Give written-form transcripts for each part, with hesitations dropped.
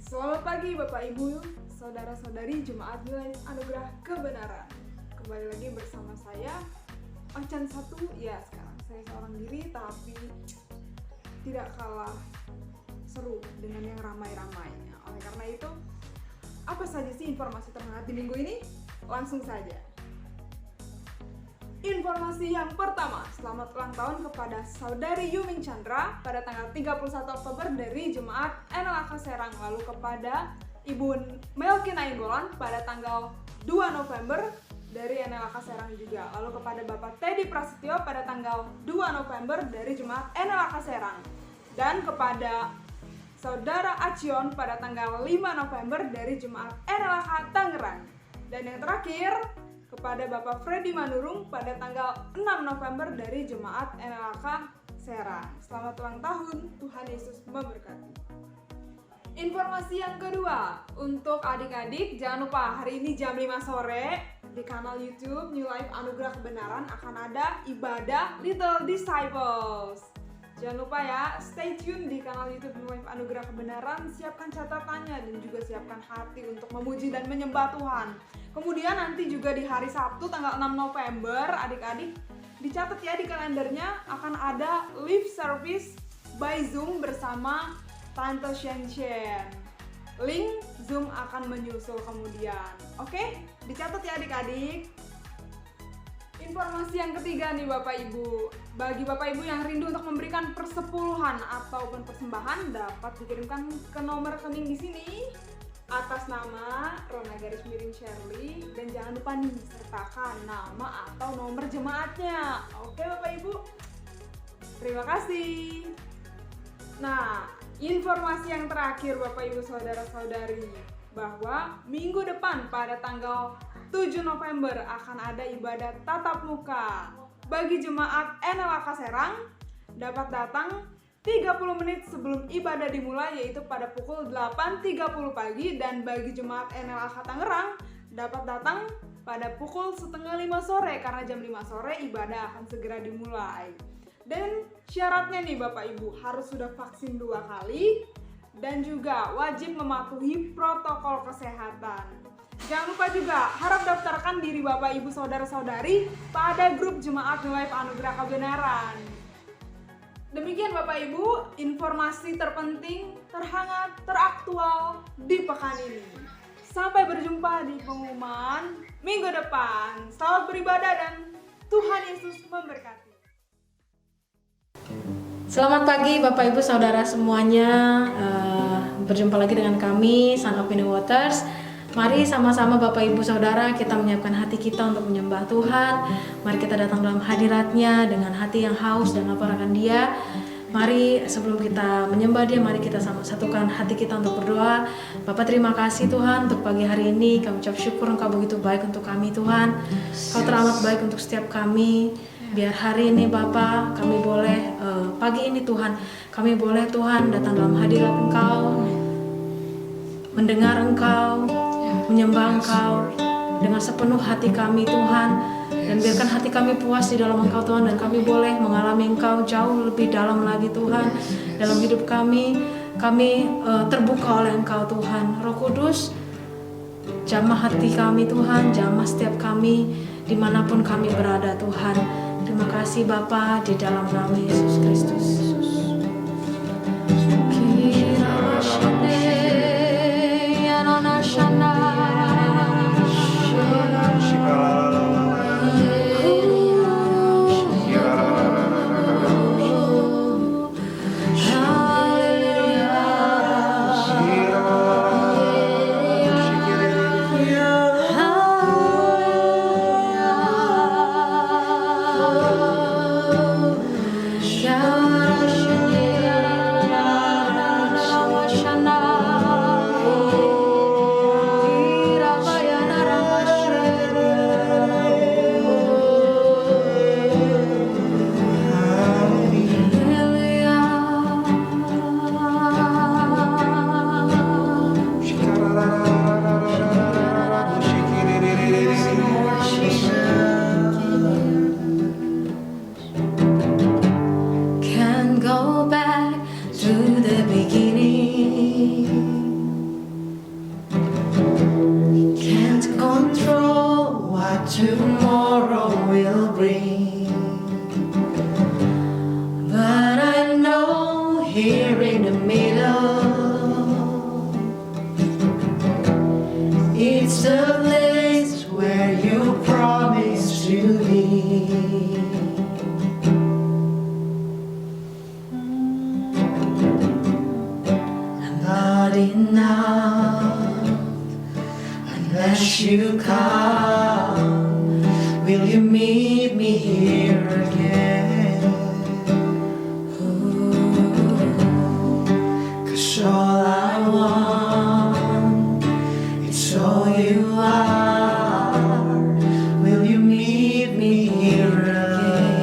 Selamat pagi Bapak Ibu, Saudara-saudari Jemaat Nilai Anugerah Kebenaran. Kembali lagi bersama saya, Ochan Satu. Ya, sekarang saya seorang diri, tapi tidak kalah seru dengan yang ramai-ramai. Oleh karena itu, apa saja sih informasi terhangat di minggu ini? Langsung saja. Informasi yang pertama, selamat ulang tahun kepada Saudari Yuming Chandra pada tanggal 31 Oktober dari Jemaat NLAK Serang. Lalu kepada Ibu Melki Nainggolan pada tanggal 2 November dari NLAK Serang juga. Lalu kepada Bapak Teddy Prasetyo pada tanggal 2 November dari Jemaat NLAK Serang. Dan kepada Saudara Acion pada tanggal 5 November dari Jemaat NLAK Tangerang. Dan yang terakhir, kepada Bapak Freddy Manurung pada tanggal 6 November dari Jemaat NLAK Serang. Selamat ulang tahun, Tuhan Yesus memberkati. Informasi yang kedua, untuk adik-adik jangan lupa hari ini jam 5 sore di kanal YouTube New Life Anugerah Kebenaran akan ada ibadah Little Disciples. Jangan lupa ya, stay tune di kanal YouTube New Life Anugerah Kebenaran, siapkan catatannya dan juga siapkan hati untuk memuji dan menyembah Tuhan. Kemudian nanti juga di hari Sabtu tanggal 6 November, adik-adik dicatat ya di kalendernya akan ada live service by Zoom bersama Tante Shen Shen. Link Zoom akan menyusul kemudian. Oke, dicatat ya adik-adik. Informasi yang ketiga nih Bapak Ibu. Bagi Bapak Ibu yang rindu untuk memberikan persepuluhan ataupun persembahan dapat dikirimkan ke nomor rekening di sini atas nama Rona garis miring Shirley, dan jangan lupa nih sertakan nama atau nomor jemaatnya. Oke Bapak Ibu, terima kasih. Nah, informasi yang terakhir Bapak Ibu saudara-saudari, bahwa minggu depan pada tanggal 7 November akan ada ibadah tatap muka. Bagi jemaat NLAK Serang dapat datang 30 menit sebelum ibadah dimulai, yaitu pada pukul 8.30 pagi, dan bagi jemaat NLAK Tangerang dapat datang pada pukul setengah 5 sore karena jam 5 sore ibadah akan segera dimulai. Dan syaratnya nih Bapak Ibu harus sudah vaksin 2 kali dan juga wajib mematuhi protokol kesehatan. Jangan lupa juga harap daftarkan diri Bapak Ibu saudara-saudari pada grup Jemaat New Life Anugerah Kebenaran. Demikian Bapak Ibu, informasi terpenting, terhangat, teraktual di pekan ini. Sampai berjumpa di pengumuman minggu depan. Selamat beribadah dan Tuhan Yesus memberkati. Selamat pagi Bapak Ibu Saudara semuanya, berjumpa lagi dengan kami Son of Winning Waters. Mari sama-sama Bapak Ibu Saudara kita menyiapkan hati kita untuk menyembah Tuhan. Mari kita datang dalam hadirat-Nya dengan hati yang haus dan lapar akan Dia. Mari sebelum kita menyembah Dia, mari kita satukan hati kita untuk berdoa. Bapak terima kasih Tuhan untuk pagi hari ini. Kami ucap syukur Engkau begitu baik untuk kami Tuhan. Kau teramat baik untuk setiap kami. Biar hari ini Bapak kami boleh pagi ini Tuhan, kami boleh Tuhan datang dalam hadirat Engkau, mendengar Engkau, menyembah Engkau dengan sepenuh hati kami Tuhan. Dan biarkan hati kami puas di dalam Engkau Tuhan, dan kami boleh mengalami Engkau jauh lebih dalam lagi Tuhan dalam hidup kami. Kami terbuka oleh Engkau Tuhan. Roh Kudus, jamah hati kami Tuhan, jamah setiap kami dimanapun kami berada Tuhan. Terima kasih Bapa di dalam nama Yesus Kristus. God tomorrow will bring. But I know here in the middle, it's the place where you promised to be. I'm not enough unless you come. Will you meet me here again? Ooh, 'cause all I want, it's all you are. Will you meet me here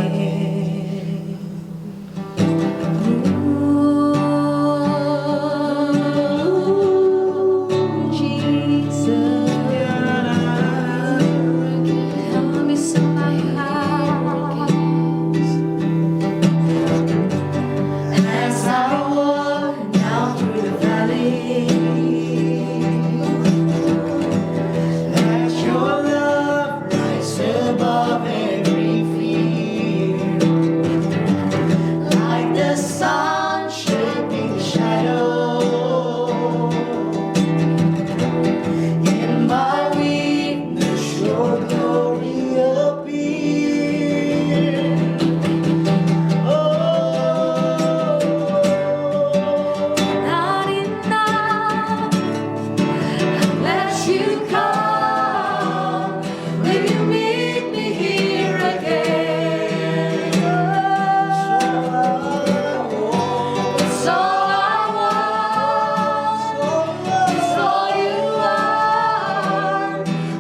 again? Ooh, Jesus, help me set my heart as I walk down through the valley. Let your love rise above every fear, like the sun shedding shadow. In my weakness, your glory appear. Oh, not enough unless you come. Will you meet me here again? It's all I want. It's all you are.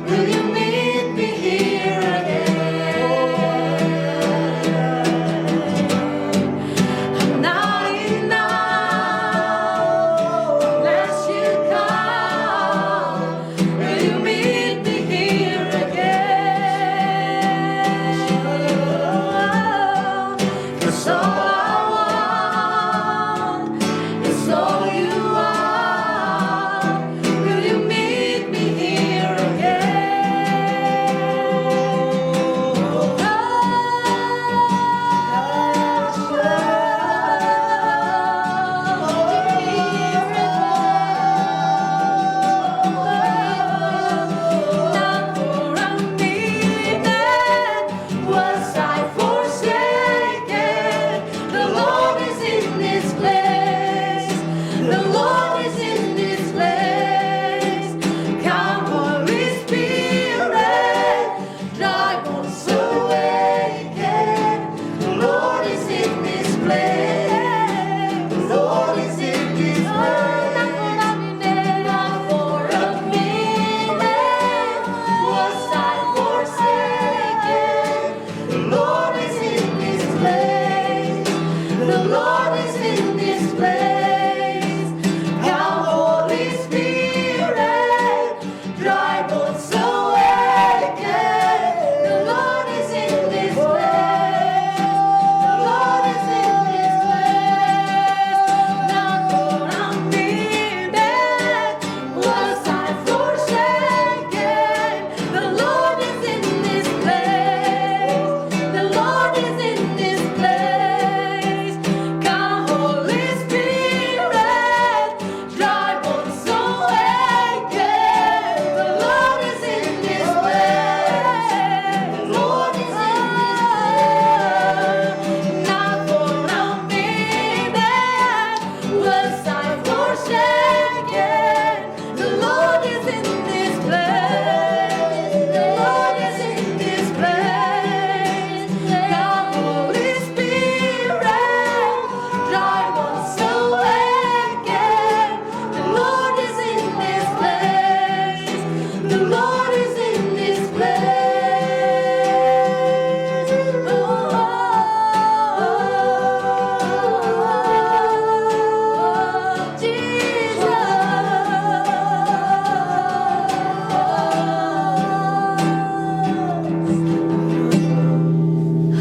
Will you meet me here again? I'm not enough unless you come. Will you meet me here again? 'Cause all I want is all you are. Will you meet me here Not for a minute was I forsaken. The Lord is in this place. The Lord is in this place. Come, Holy Spirit, drive us awaken. The Lord is in this place. The Lord is in this place. Not for a minute was I forsaken. The Lord is in this place. The Lord is in this place. Come, Holy Spirit, drive us awaken. The Lord is in this place. The Lord is in this place. Not for a minute was I forsaken. The Lord is in this place. The Lord is in this place. Come, Holy Spirit, drive us awaken. The Lord is in this place. The Lord is in this place. Not for a minute was I forsaken. The Lord is in this place. The Lord is in this place. Come, Holy Spirit, drive us awaken. The Lord is in this place. The Lord is in this place.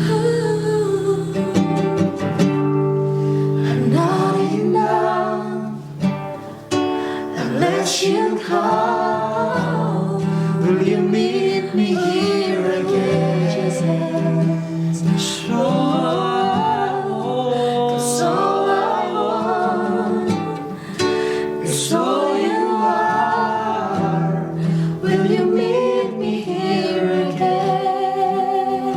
Oh, I'm not enough unless you come. Will you meet me here 'Cause all you are, will you meet me here again?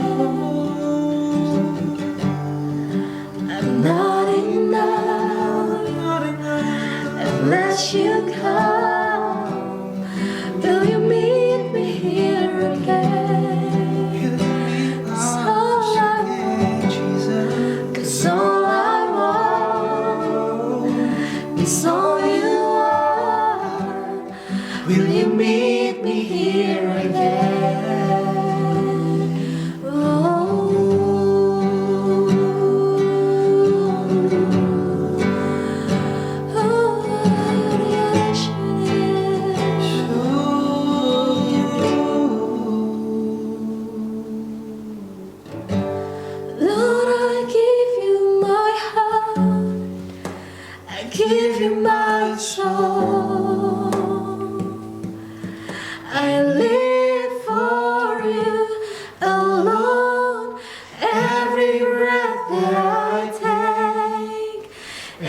I'm not enough unless you come. Will you meet me here again? 'Cause all I want, 'cause all I want is all you are. Will you meet me here again? Lord, I give you my heart, I give you my soul. I live for you alone. Every breath that I take,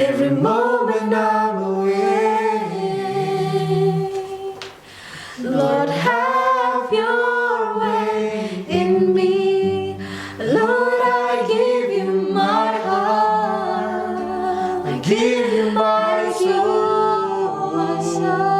every moment I'm awake. Lord, have your way in me. Lord, I give you my heart, I give you my soul, my soul.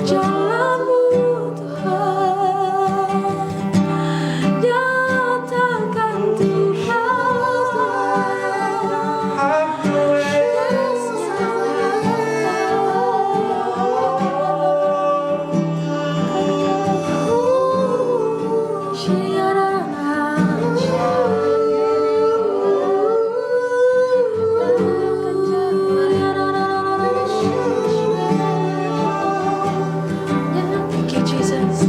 jalanmu Tuhan, nyatakan Thank you, Jesus.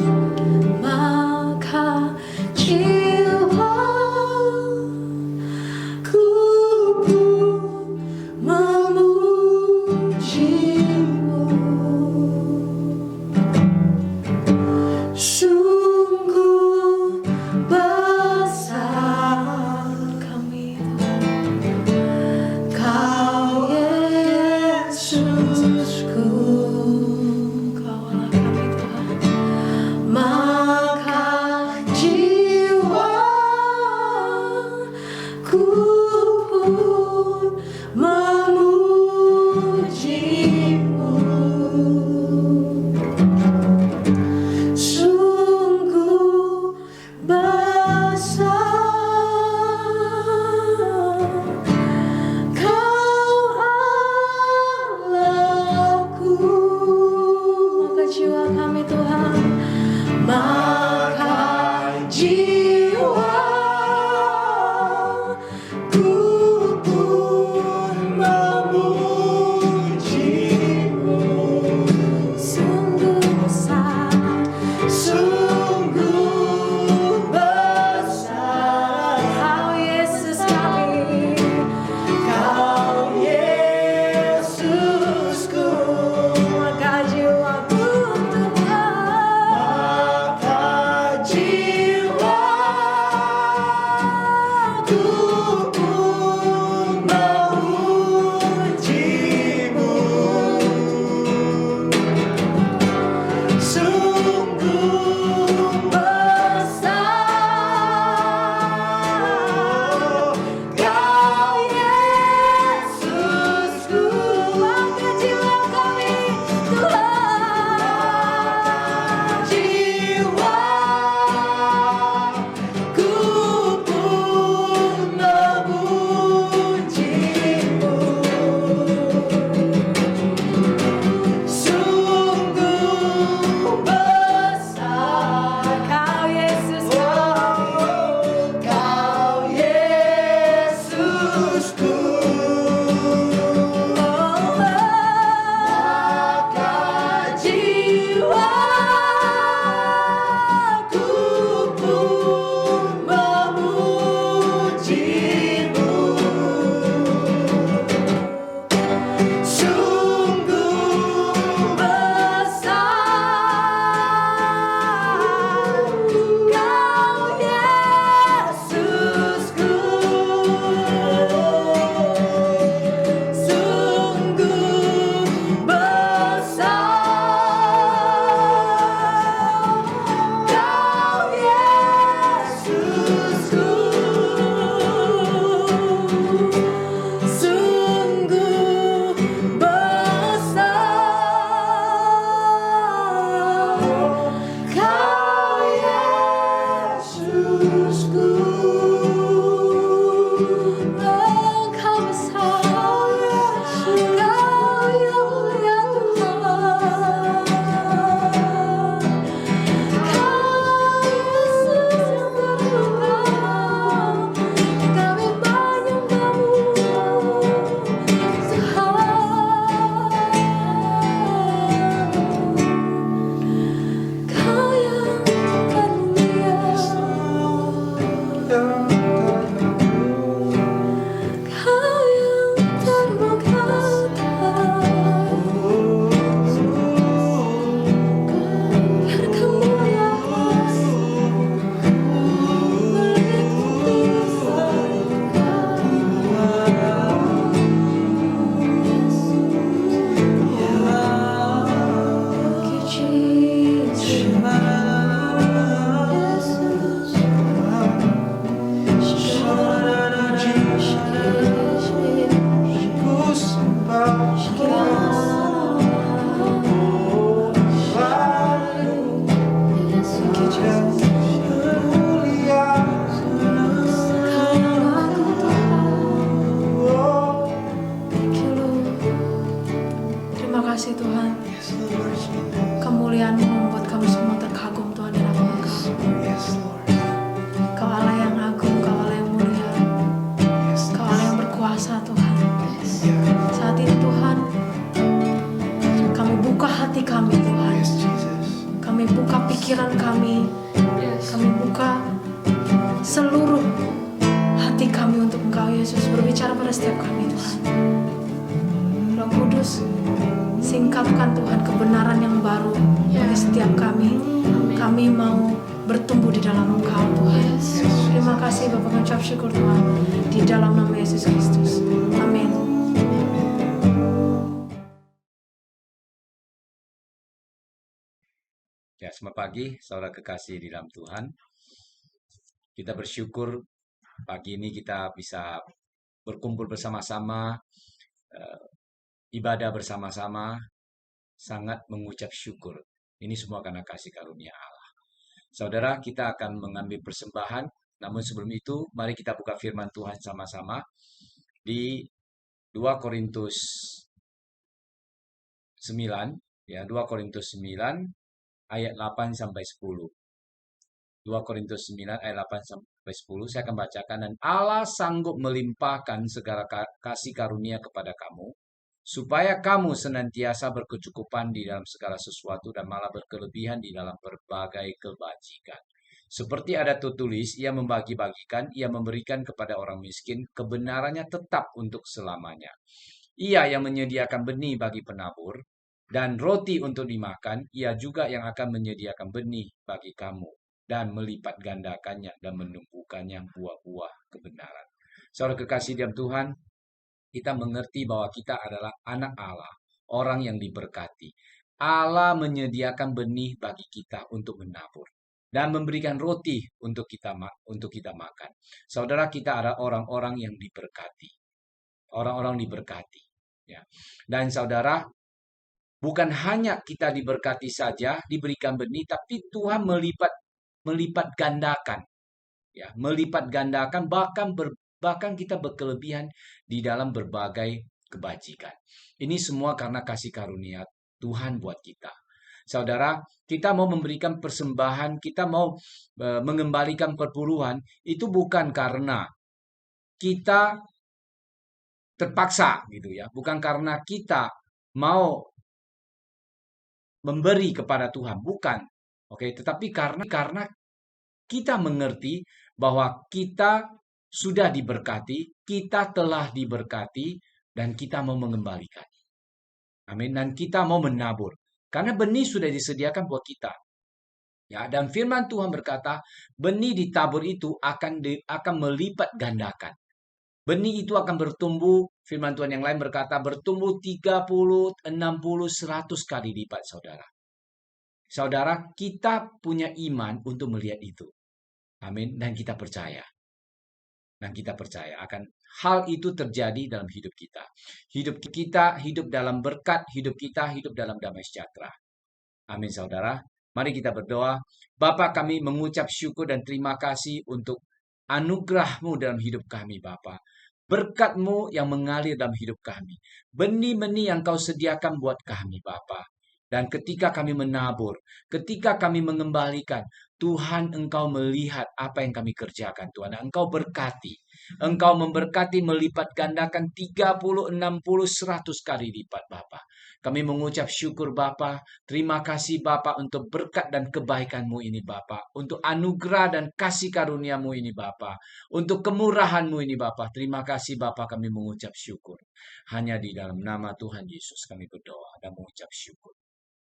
Maka jiwaku pun memujimu, sungguh besar kami Kau Yesusku, Kaulah kami Tuhan. Maka jiwaku pun memujimu, sungguh besar Kau Allahku. Maka jiwa kami Tuhan, maka jiwaku pun memujimu, sungguh besar, sungguh besar Kau Yesus kami, Kau Yesusku. Maka jiwaku Tuhan, maka jiwaku pun memujimu, sungguh besar Kau Yesusku. Maka jiwa kami Tuhan, jiwaku pun memujimu, sungguh besar Kau Yesus kami, Kau Yesusku. Maka jiwaku pun memujimu, sungguh besar Kau Yesusku, sungguh besar Kau Yesusku, sungguh besar Kau Yesusku. Engkau besar, Engkau yang mulia Tuhan. Kau Yesus yang terluka, kami menyembah-Mu Tuhan. Kau yang mulia, Kau yang terluka, biar kemuliaan meliputi Ku sembah pikiran kami. Yes. Kami buka seluruh hati kami untuk Engkau Yesus, berbicara pada setiap kami Tuhan. Roh Kudus, singkapkan Tuhan kebenaran yang baru bagi setiap kami. Kami mau bertumbuh di dalam Engkau Tuhan. Terima kasih Bapa, kami ucap syukur Tuhan di dalam nama Yesus Kristus. Amin. Ya, selamat pagi saudara kekasih di dalam Tuhan. Kita bersyukur pagi ini kita bisa berkumpul bersama-sama, ibadah bersama-sama, sangat mengucap syukur. Ini semua karena kasih karunia Allah. Saudara, kita akan mengambil persembahan, namun sebelum itu mari kita buka firman Tuhan sama-sama di 2 Korintus 9, ya, 2 Korintus 9 ayat 8 sampai 10. 2 Korintus 9 ayat 8 sampai 10 saya akan bacakan. Dan Allah sanggup melimpahkan segala kasih karunia kepada kamu, supaya kamu senantiasa berkecukupan di dalam segala sesuatu dan malah berkelebihan di dalam berbagai kebajikan. Seperti ada tertulis, ia membagi-bagikan, ia memberikan kepada orang miskin, kebenarannya tetap untuk selamanya. Ia yang menyediakan benih bagi penabur dan roti untuk dimakan, ia juga yang akan menyediakan benih bagi kamu dan melipat gandakannya dan menumbuhkannya buah-buah kebenaran. Saudara kekasih dalam Tuhan, kita mengerti bahwa kita adalah anak Allah, orang yang diberkati. Allah menyediakan benih bagi kita untuk menabur dan memberikan roti untuk kita makan. Saudara, kita adalah orang-orang yang diberkati. Orang-orang diberkati. Ya. Dan saudara, bukan hanya kita diberkati saja, diberikan benih, tapi Tuhan melipat gandakan. Ya, melipat gandakan, bahkan kita berkelebihan di dalam berbagai kebajikan. Ini semua karena kasih karunia Tuhan buat kita. Saudara, kita mau memberikan persembahan, kita mau mengembalikan perpuluhan, itu bukan karena kita terpaksa gitu ya, bukan karena kita mau memberi kepada Tuhan, bukan. Oke, tetapi karena kita mengerti bahwa kita sudah diberkati, kita telah diberkati, dan kita mau mengembalikan. Amin. Dan kita mau menabur. Karena benih sudah disediakan buat kita. Ya, dan firman Tuhan berkata, benih ditabur itu akan melipat gandakan. Benih itu akan bertumbuh, firman Tuhan yang lain berkata, bertumbuh 30, 60, 100 kali lipat, saudara. Saudara, kita punya iman untuk melihat itu. Amin. Dan kita percaya. Dan kita percaya akan hal itu terjadi dalam hidup kita. Hidup kita hidup dalam berkat, hidup kita hidup dalam damai sejahtera. Amin, saudara. Mari kita berdoa. Bapa, kami mengucap syukur dan terima kasih untuk anugerah-Mu dalam hidup kami, Bapa. Berkat-Mu yang mengalir dalam hidup kami. Benih-benih yang Kau sediakan buat kami, Bapa. Dan ketika kami menabur, ketika kami mengembalikan, Tuhan, Engkau melihat apa yang kami kerjakan, Tuhan. Engkau berkati. Engkau memberkati melipat gandakan 30, 60, 100 kali lipat, Bapa. Kami mengucap syukur, Bapa. Terima kasih, Bapa, untuk berkat dan kebaikan-Mu ini, Bapa. Untuk anugerah dan kasih karunia-Mu ini, Bapa. Untuk kemurahan-Mu ini, Bapa. Terima kasih, Bapa, kami mengucap syukur. Hanya di dalam nama Tuhan Yesus kami berdoa dan mengucap syukur.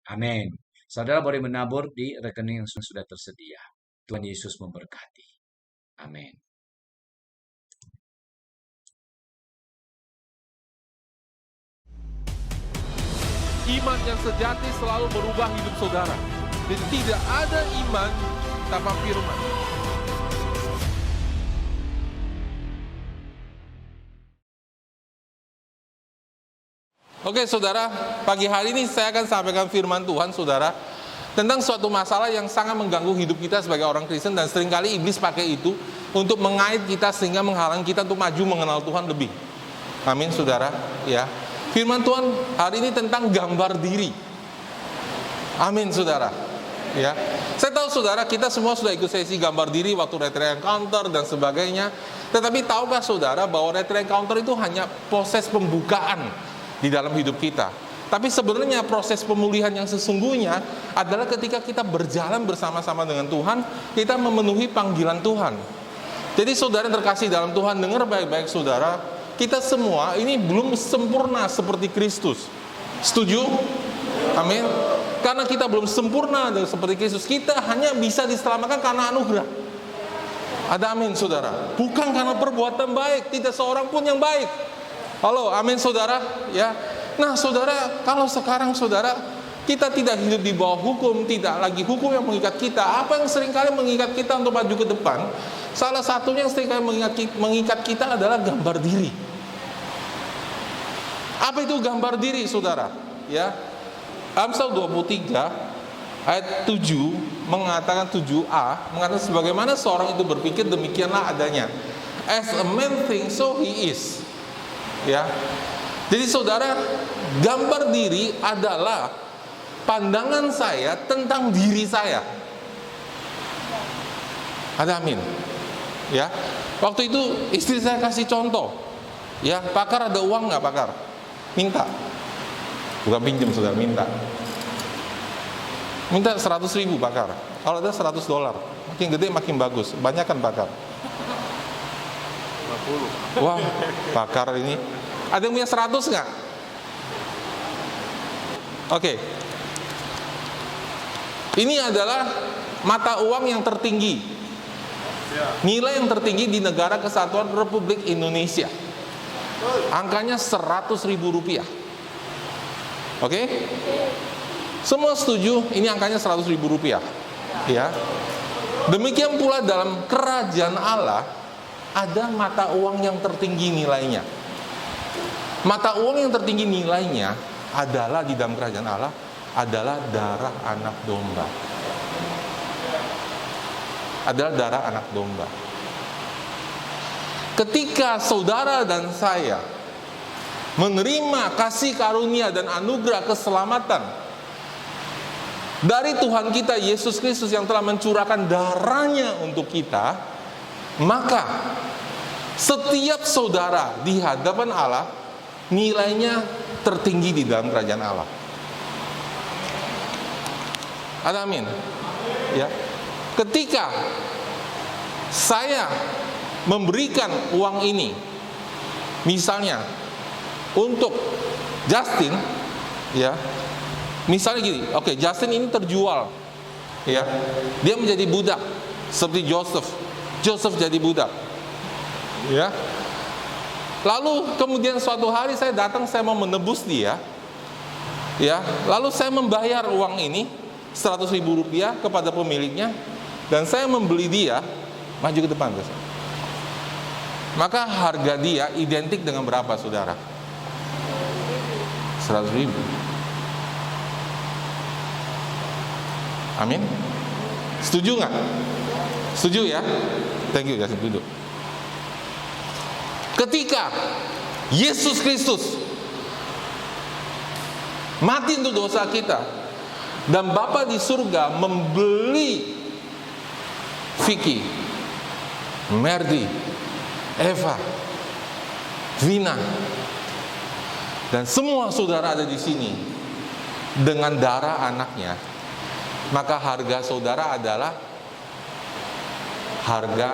Amin. Saudara boleh menabur di rekening yang sudah tersedia. Tuhan Yesus memberkati. Amin. Iman yang sejati selalu merubah hidup saudara. Dan tidak ada iman tanpa firman. Oke saudara, pagi hari ini saya akan sampaikan firman Tuhan saudara tentang suatu masalah yang sangat mengganggu hidup kita sebagai orang Kristen, dan seringkali iblis pakai itu untuk mengait kita sehingga menghalang kita untuk maju mengenal Tuhan lebih. Amin saudara, ya. Firman Tuhan hari ini tentang gambar diri. Amin saudara, ya. Saya tahu saudara, kita semua sudah ikut sesi gambar diri waktu retreat encounter dan sebagainya. Tetapi tahukah saudara bahwa retreat encounter itu hanya proses pembukaan di dalam hidup kita. Tapi sebenarnya proses pemulihan yang sesungguhnya adalah ketika kita berjalan bersama-sama dengan Tuhan, kita memenuhi panggilan Tuhan. Jadi saudara yang terkasih dalam Tuhan, dengar baik-baik saudara, kita semua ini belum sempurna seperti Kristus. Setuju? Amin. Karena kita belum sempurna seperti Kristus, kita hanya bisa diselamatkan karena anugerah. Ada amin saudara. Bukan karena perbuatan baik, tidak seorang pun yang baik. Halo, amin saudara, ya. Nah, saudara, kalau sekarang saudara kita tidak hidup di bawah hukum, tidak lagi hukum yang mengikat kita. Apa yang seringkali mengikat kita untuk maju ke depan? Salah satunya yang seringkali mengikat kita adalah gambar diri. Apa itu gambar diri, saudara? Ya, Amsal 23 ayat 7 mengatakan 7a mengatakan sebagaimana seorang itu berpikir demikianlah adanya. As a man thinks, so he is. Ya. Jadi saudara, gambar diri adalah pandangan saya tentang diri saya. Ada amin. Ya. Waktu itu istri saya kasih contoh. Ya, Pakar ada uang nggak, Pakar? Minta. Bukan pinjam, saudara, minta. Minta 100.000, Pakar. Kalau ada $100, makin gede makin bagus. Banyak kan, Pakar? 50. Wah, Pakar ini. Ada yang punya 100 nggak? Oke. Ini adalah mata uang yang tertinggi. Nilai yang tertinggi di negara Kesatuan Republik Indonesia. Angkanya Rp100.000. Oke? Semua setuju, ini angkanya Rp100.000. Ya. Demikian pula dalam kerajaan Allah ada mata uang yang tertinggi nilainya. Mata uang yang tertinggi nilainya adalah di dalam kerajaan Allah adalah darah anak domba. Adalah darah anak domba. Ketika saudara dan saya menerima kasih karunia dan anugerah keselamatan dari Tuhan kita Yesus Kristus yang telah mencurahkan darahnya untuk kita, maka setiap saudara di hadapan Allah nilainya tertinggi di dalam kerajaan Allah. Ada amin. Ya. Ketika saya memberikan uang ini, misalnya untuk Justin, ya, misalnya gini, oke, Justin ini terjual, ya, dia menjadi budak seperti Joseph jadi budak, ya. Lalu kemudian suatu hari saya datang, saya mau menebus dia, ya. Lalu saya membayar uang ini Rp100.000 kepada pemiliknya, dan saya membeli dia. Maju ke depan, guys. Maka harga dia identik dengan berapa, saudara? 100.000. Amin. Setuju nggak? Setuju ya? Thank you, guys. Duduk. Ketika Yesus Kristus mati untuk dosa kita dan Bapa di surga membeli Vicky, Merdi, Eva, Vina, dan semua saudara ada di sini dengan darah anaknya, maka harga saudara adalah harga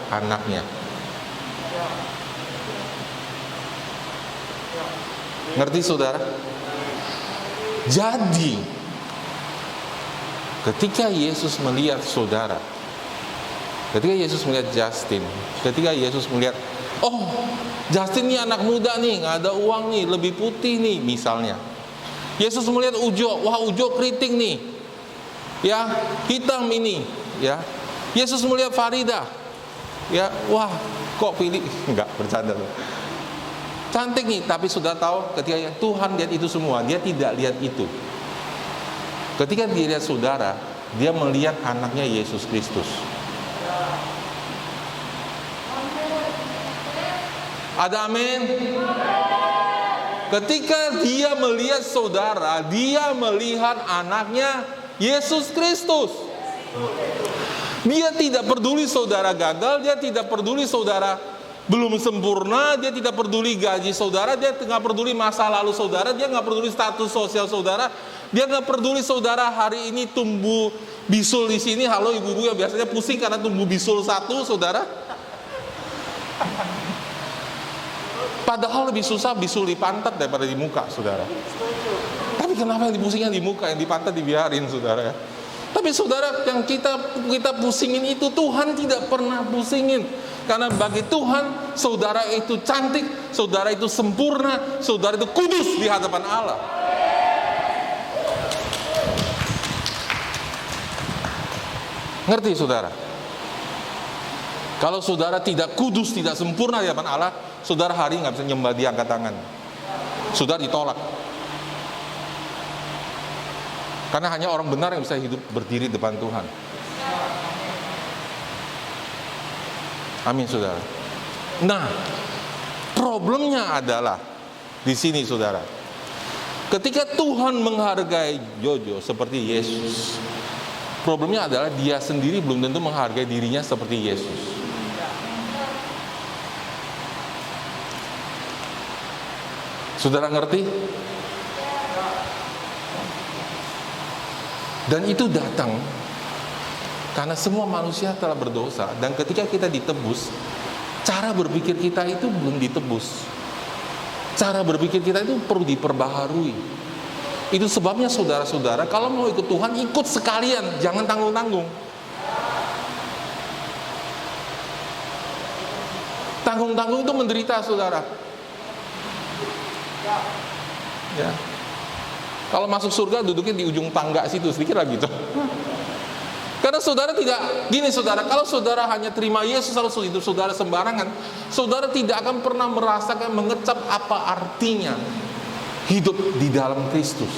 anaknya. Ngerti saudara? Jadi ketika Yesus melihat saudara, ketika Yesus melihat Justin, ketika Yesus melihat, oh, Justin ini anak muda nih, nggak ada uang nih, lebih putih nih, misalnya. Yesus melihat Ujo, wah Ujo keriting nih, ya, hitam ini, ya. Yesus melihat Farida, ya, wah, kok pilih, enggak, bercanda loh. Cantik nih, tapi sudah tahu ketika Tuhan lihat itu semua, dia tidak lihat itu. Ketika dia lihat saudara, dia melihat anaknya Yesus Kristus. Ada amin? Ketika dia melihat saudara, dia melihat anaknya Yesus Kristus. Dia tidak peduli saudara gagal, dia tidak peduli saudara belum sempurna, dia tidak peduli gaji saudara, dia nggak peduli masa lalu saudara, dia nggak peduli status sosial saudara, dia nggak peduli saudara hari ini tumbuh bisul di sini. Halo ibu-ibu yang biasanya pusing karena tumbuh bisul satu, saudara. Padahal lebih susah bisul di pantat daripada di muka, saudara. Tapi kenapa yang dipusingin di muka, yang di pantat dibiarin, saudara ya? Tapi saudara, yang kita pusingin itu Tuhan tidak pernah pusingin. Karena bagi Tuhan, saudara itu cantik, saudara itu sempurna, saudara itu kudus di hadapan Allah. Ngerti saudara? Kalau saudara tidak kudus, tidak sempurna di hadapan Allah, saudara hari nggak bisa nyembah Dia, angkat tangan. Saudara ditolak. Karena hanya orang benar yang bisa hidup berdiri depan Tuhan. Amin, saudara. Nah, problemnya adalah di sini, saudara. Ketika Tuhan menghargai Jojo seperti Yesus, problemnya adalah dia sendiri belum tentu menghargai dirinya seperti Yesus. Saudara ngerti? Dan itu datang karena semua manusia telah berdosa. Dan ketika kita ditebus, cara berpikir kita itu belum ditebus. Cara berpikir kita itu perlu diperbaharui. Itu sebabnya saudara-saudara, kalau mau ikut Tuhan, ikut sekalian, jangan tanggung-tanggung. Tanggung-tanggung itu menderita, saudara. Ya. Kalau masuk surga duduknya di ujung tangga situ, sedikit lah gitu. Karena saudara tidak, gini saudara, kalau saudara hanya terima Yesus lalu hidup saudara sembarangan, saudara tidak akan pernah merasakan, mengecap apa artinya hidup di dalam Kristus.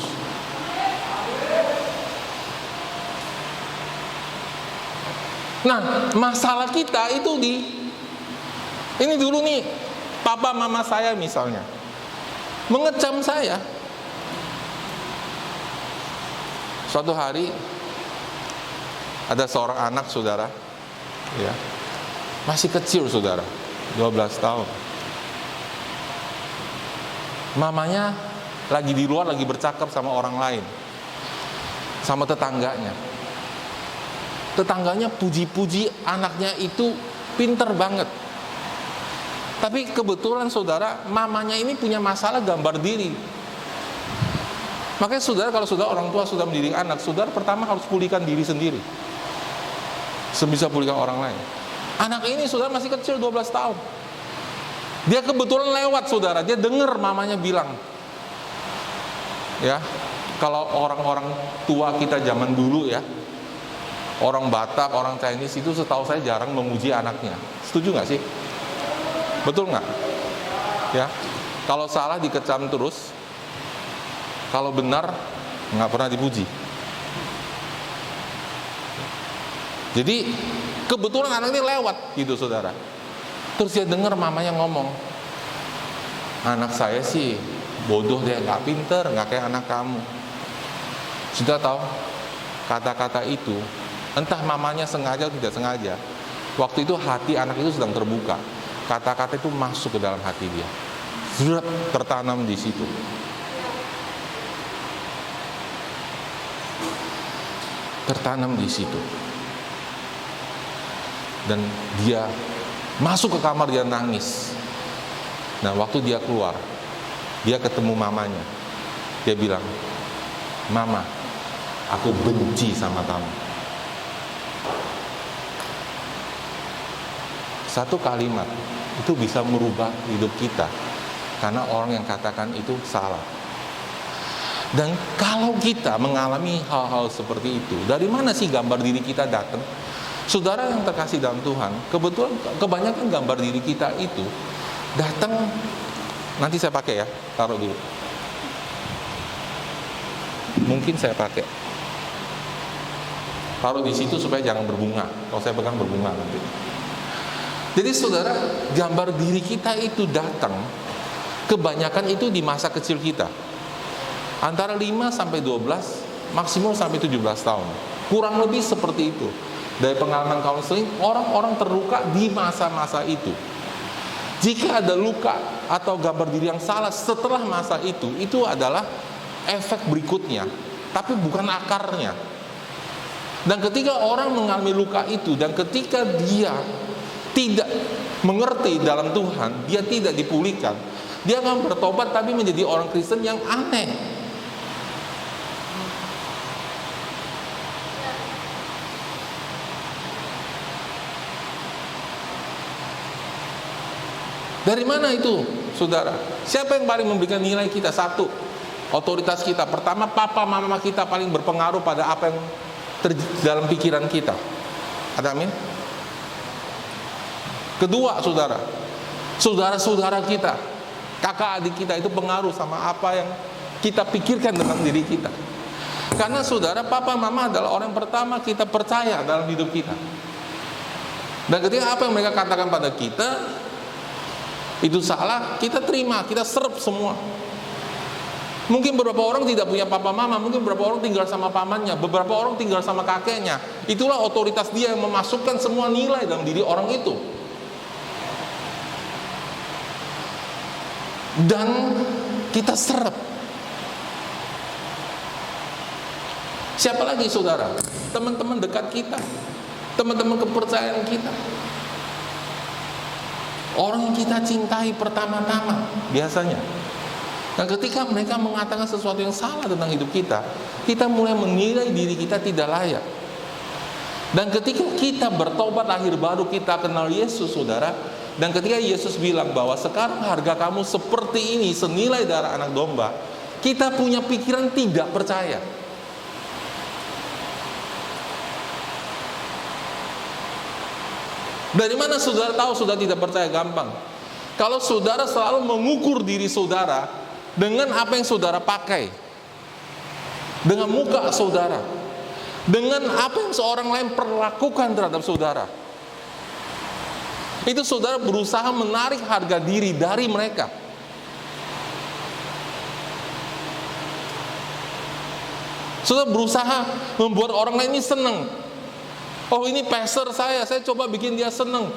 Nah, masalah kita itu ini dulu nih, papa mama saya misalnya mengecam saya. Suatu hari ada seorang anak, saudara, ya, masih kecil, saudara, 12 tahun. Mamanya lagi di luar, lagi bercakap sama orang lain, sama tetangganya. Tetangganya puji-puji anaknya itu pinter banget. Tapi kebetulan, saudara, mamanya ini punya masalah gambar diri. Makanya saudara, kalau saudara orang tua sudah mendidik anak, saudara pertama harus pulihkan diri sendiri sebisa pulihkan orang lain. Anak ini, saudara, masih kecil, 12 tahun. Dia kebetulan lewat, saudara, dia dengar mamanya bilang, ya, kalau orang-orang tua kita zaman dulu, ya, orang Batak, orang Chinese itu setahu saya jarang memuji anaknya. Setuju nggak sih? Betul nggak? Ya, kalau salah dikecam terus, kalau benar nggak pernah dipuji. Jadi kebetulan anak ini lewat gitu, saudara. Terus dia dengar mamanya ngomong, anak saya sih bodoh, dia nggak pinter, nggak kayak anak kamu. Sudah tahu kata-kata itu, entah mamanya sengaja atau tidak sengaja, waktu itu hati anak itu sedang terbuka. Kata-kata itu masuk ke dalam hati dia, sudah tertanam di situ. Tertanam di situ. Dan dia masuk ke kamar, dia nangis. Nah, waktu dia keluar, dia ketemu mamanya. Dia bilang, "Mama, aku benci sama kamu." Satu kalimat itu bisa merubah hidup kita, karena orang yang katakan itu salah. Dan kalau kita mengalami hal-hal seperti itu, dari mana sih gambar diri kita datang? Saudara yang terkasih dalam Tuhan, kebetulan kebanyakan gambar diri kita itu datang, nanti saya pakai ya, taruh dulu. Mungkin saya pakai. Taruh di situ supaya jangan berbunga. Kalau saya pegang berbunga nanti. Jadi saudara, gambar diri kita itu datang, kebanyakan itu di masa kecil kita. Antara 5 sampai 12, maksimum sampai 17 tahun. Kurang lebih seperti itu. Dari pengalaman counseling, orang-orang terluka di masa-masa itu. Jika ada luka atau gambar diri yang salah setelah masa itu adalah efek berikutnya, tapi bukan akarnya. Dan ketika orang mengalami luka itu, dan ketika dia tidak mengerti dalam Tuhan, dia tidak dipulihkan, dia akan bertobat tapi menjadi orang Kristen yang aneh. Dari mana itu, saudara? Siapa yang paling memberikan nilai kita? Satu, otoritas kita. Pertama, papa mama kita paling berpengaruh pada apa yang dalam pikiran kita. Ada amin? Kedua, saudara, saudara-saudara kita, kakak adik kita itu pengaruh sama apa yang kita pikirkan tentang diri kita. Karena saudara, papa mama adalah orang pertama kita percaya dalam hidup kita. Dan ketika apa yang mereka katakan pada kita itu salah, kita terima, kita serap semua. Mungkin beberapa orang tidak punya papa mama, mungkin beberapa orang tinggal sama pamannya, beberapa orang tinggal sama kakeknya. Itulah otoritas dia yang memasukkan semua nilai dalam diri orang itu. Dan kita serap. Siapa lagi, saudara? Teman-teman dekat kita, teman-teman kepercayaan kita, orang yang kita cintai pertama-tama biasanya. Dan ketika mereka mengatakan sesuatu yang salah tentang hidup kita, kita mulai menilai diri kita tidak layak. Dan ketika kita bertobat akhir baru kita kenal Yesus, saudara. Dan ketika Yesus bilang bahwa sekarang harga kamu seperti ini, senilai darah anak domba, kita punya pikiran tidak percaya. Dari mana saudara tahu saudara tidak percaya? Gampang. Kalau saudara selalu mengukur diri saudara dengan apa yang saudara pakai, dengan muka saudara, dengan apa yang seorang lain perlakukan terhadap saudara, itu saudara berusaha menarik harga diri dari mereka. Saudara berusaha membuat orang lain ini senang. Oh, ini pastor saya coba bikin dia senang.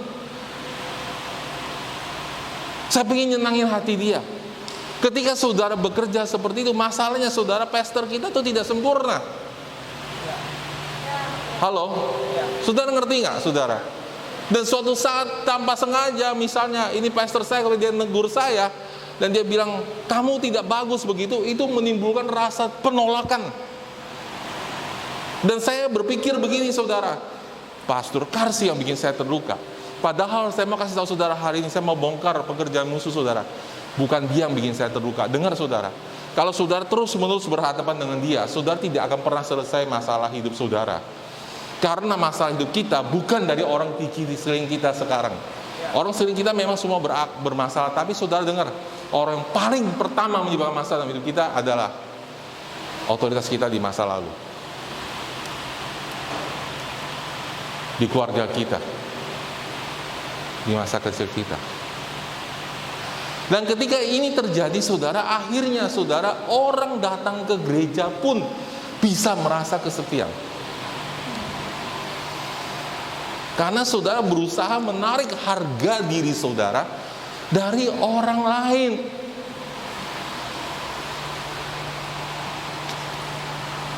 Saya ingin nyenangin hati dia. Ketika saudara bekerja seperti itu, masalahnya saudara, pastor kita itu tidak sempurna. Halo? Saudara ngerti nggak, saudara? Dan suatu saat tanpa sengaja, misalnya ini pastor saya, kalau dia negur saya dan dia bilang kamu tidak bagus begitu, itu menimbulkan rasa penolakan. Dan saya berpikir begini, saudara, Pastor Karsi yang bikin saya terluka. Padahal saya mau kasih tahu saudara hari ini, saya mau bongkar pekerjaan musuh saudara. Bukan dia yang bikin saya terluka. Dengar saudara, kalau saudara terus-menerus berhadapan dengan dia, saudara tidak akan pernah selesai masalah hidup saudara. Karena masalah hidup kita bukan dari orang di sekeliling kita sekarang. Orang sekeliling kita memang semua bermasalah. Tapi saudara dengar, orang yang paling pertama menyebabkan masalah dalam hidup kita adalah otoritas kita di masa lalu, di keluarga kita, di masa kecil kita. Dan ketika ini terjadi, saudara, akhirnya saudara, orang datang ke gereja pun bisa merasa kesepian. Karena saudara berusaha menarik harga diri saudara dari orang lain.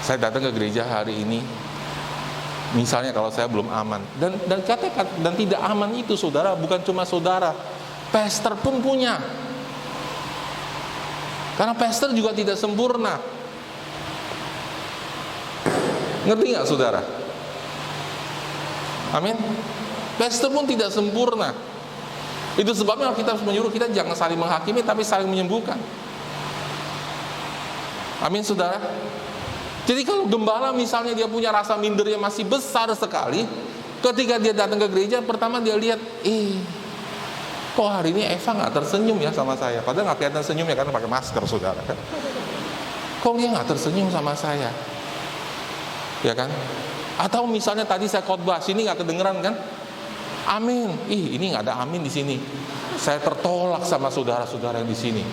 Saya datang ke gereja hari ini, misalnya kalau saya belum aman, dan katakan, dan tidak aman itu saudara, bukan cuma saudara, pastor pun punya. Karena pastor juga tidak sempurna. Ngerti nggak saudara? Amin. Pastor pun tidak sempurna. Itu sebabnya kita harus menyuruh kita jangan saling menghakimi, tapi saling menyembuhkan. Amin saudara. Jadi kalau gembala misalnya dia punya rasa mindernya masih besar sekali, ketika dia datang ke gereja, pertama dia lihat, kok hari ini Eva nggak tersenyum ya sama saya? Padahal nggak kelihatan senyumnya karena pakai masker, saudara. Kok dia nggak tersenyum sama saya? Ya kan? Atau misalnya tadi saya khotbah, sini nggak kedengeran kan? Amin. Ini nggak ada amin di sini. Saya tertolak sama saudara-saudara yang di sini.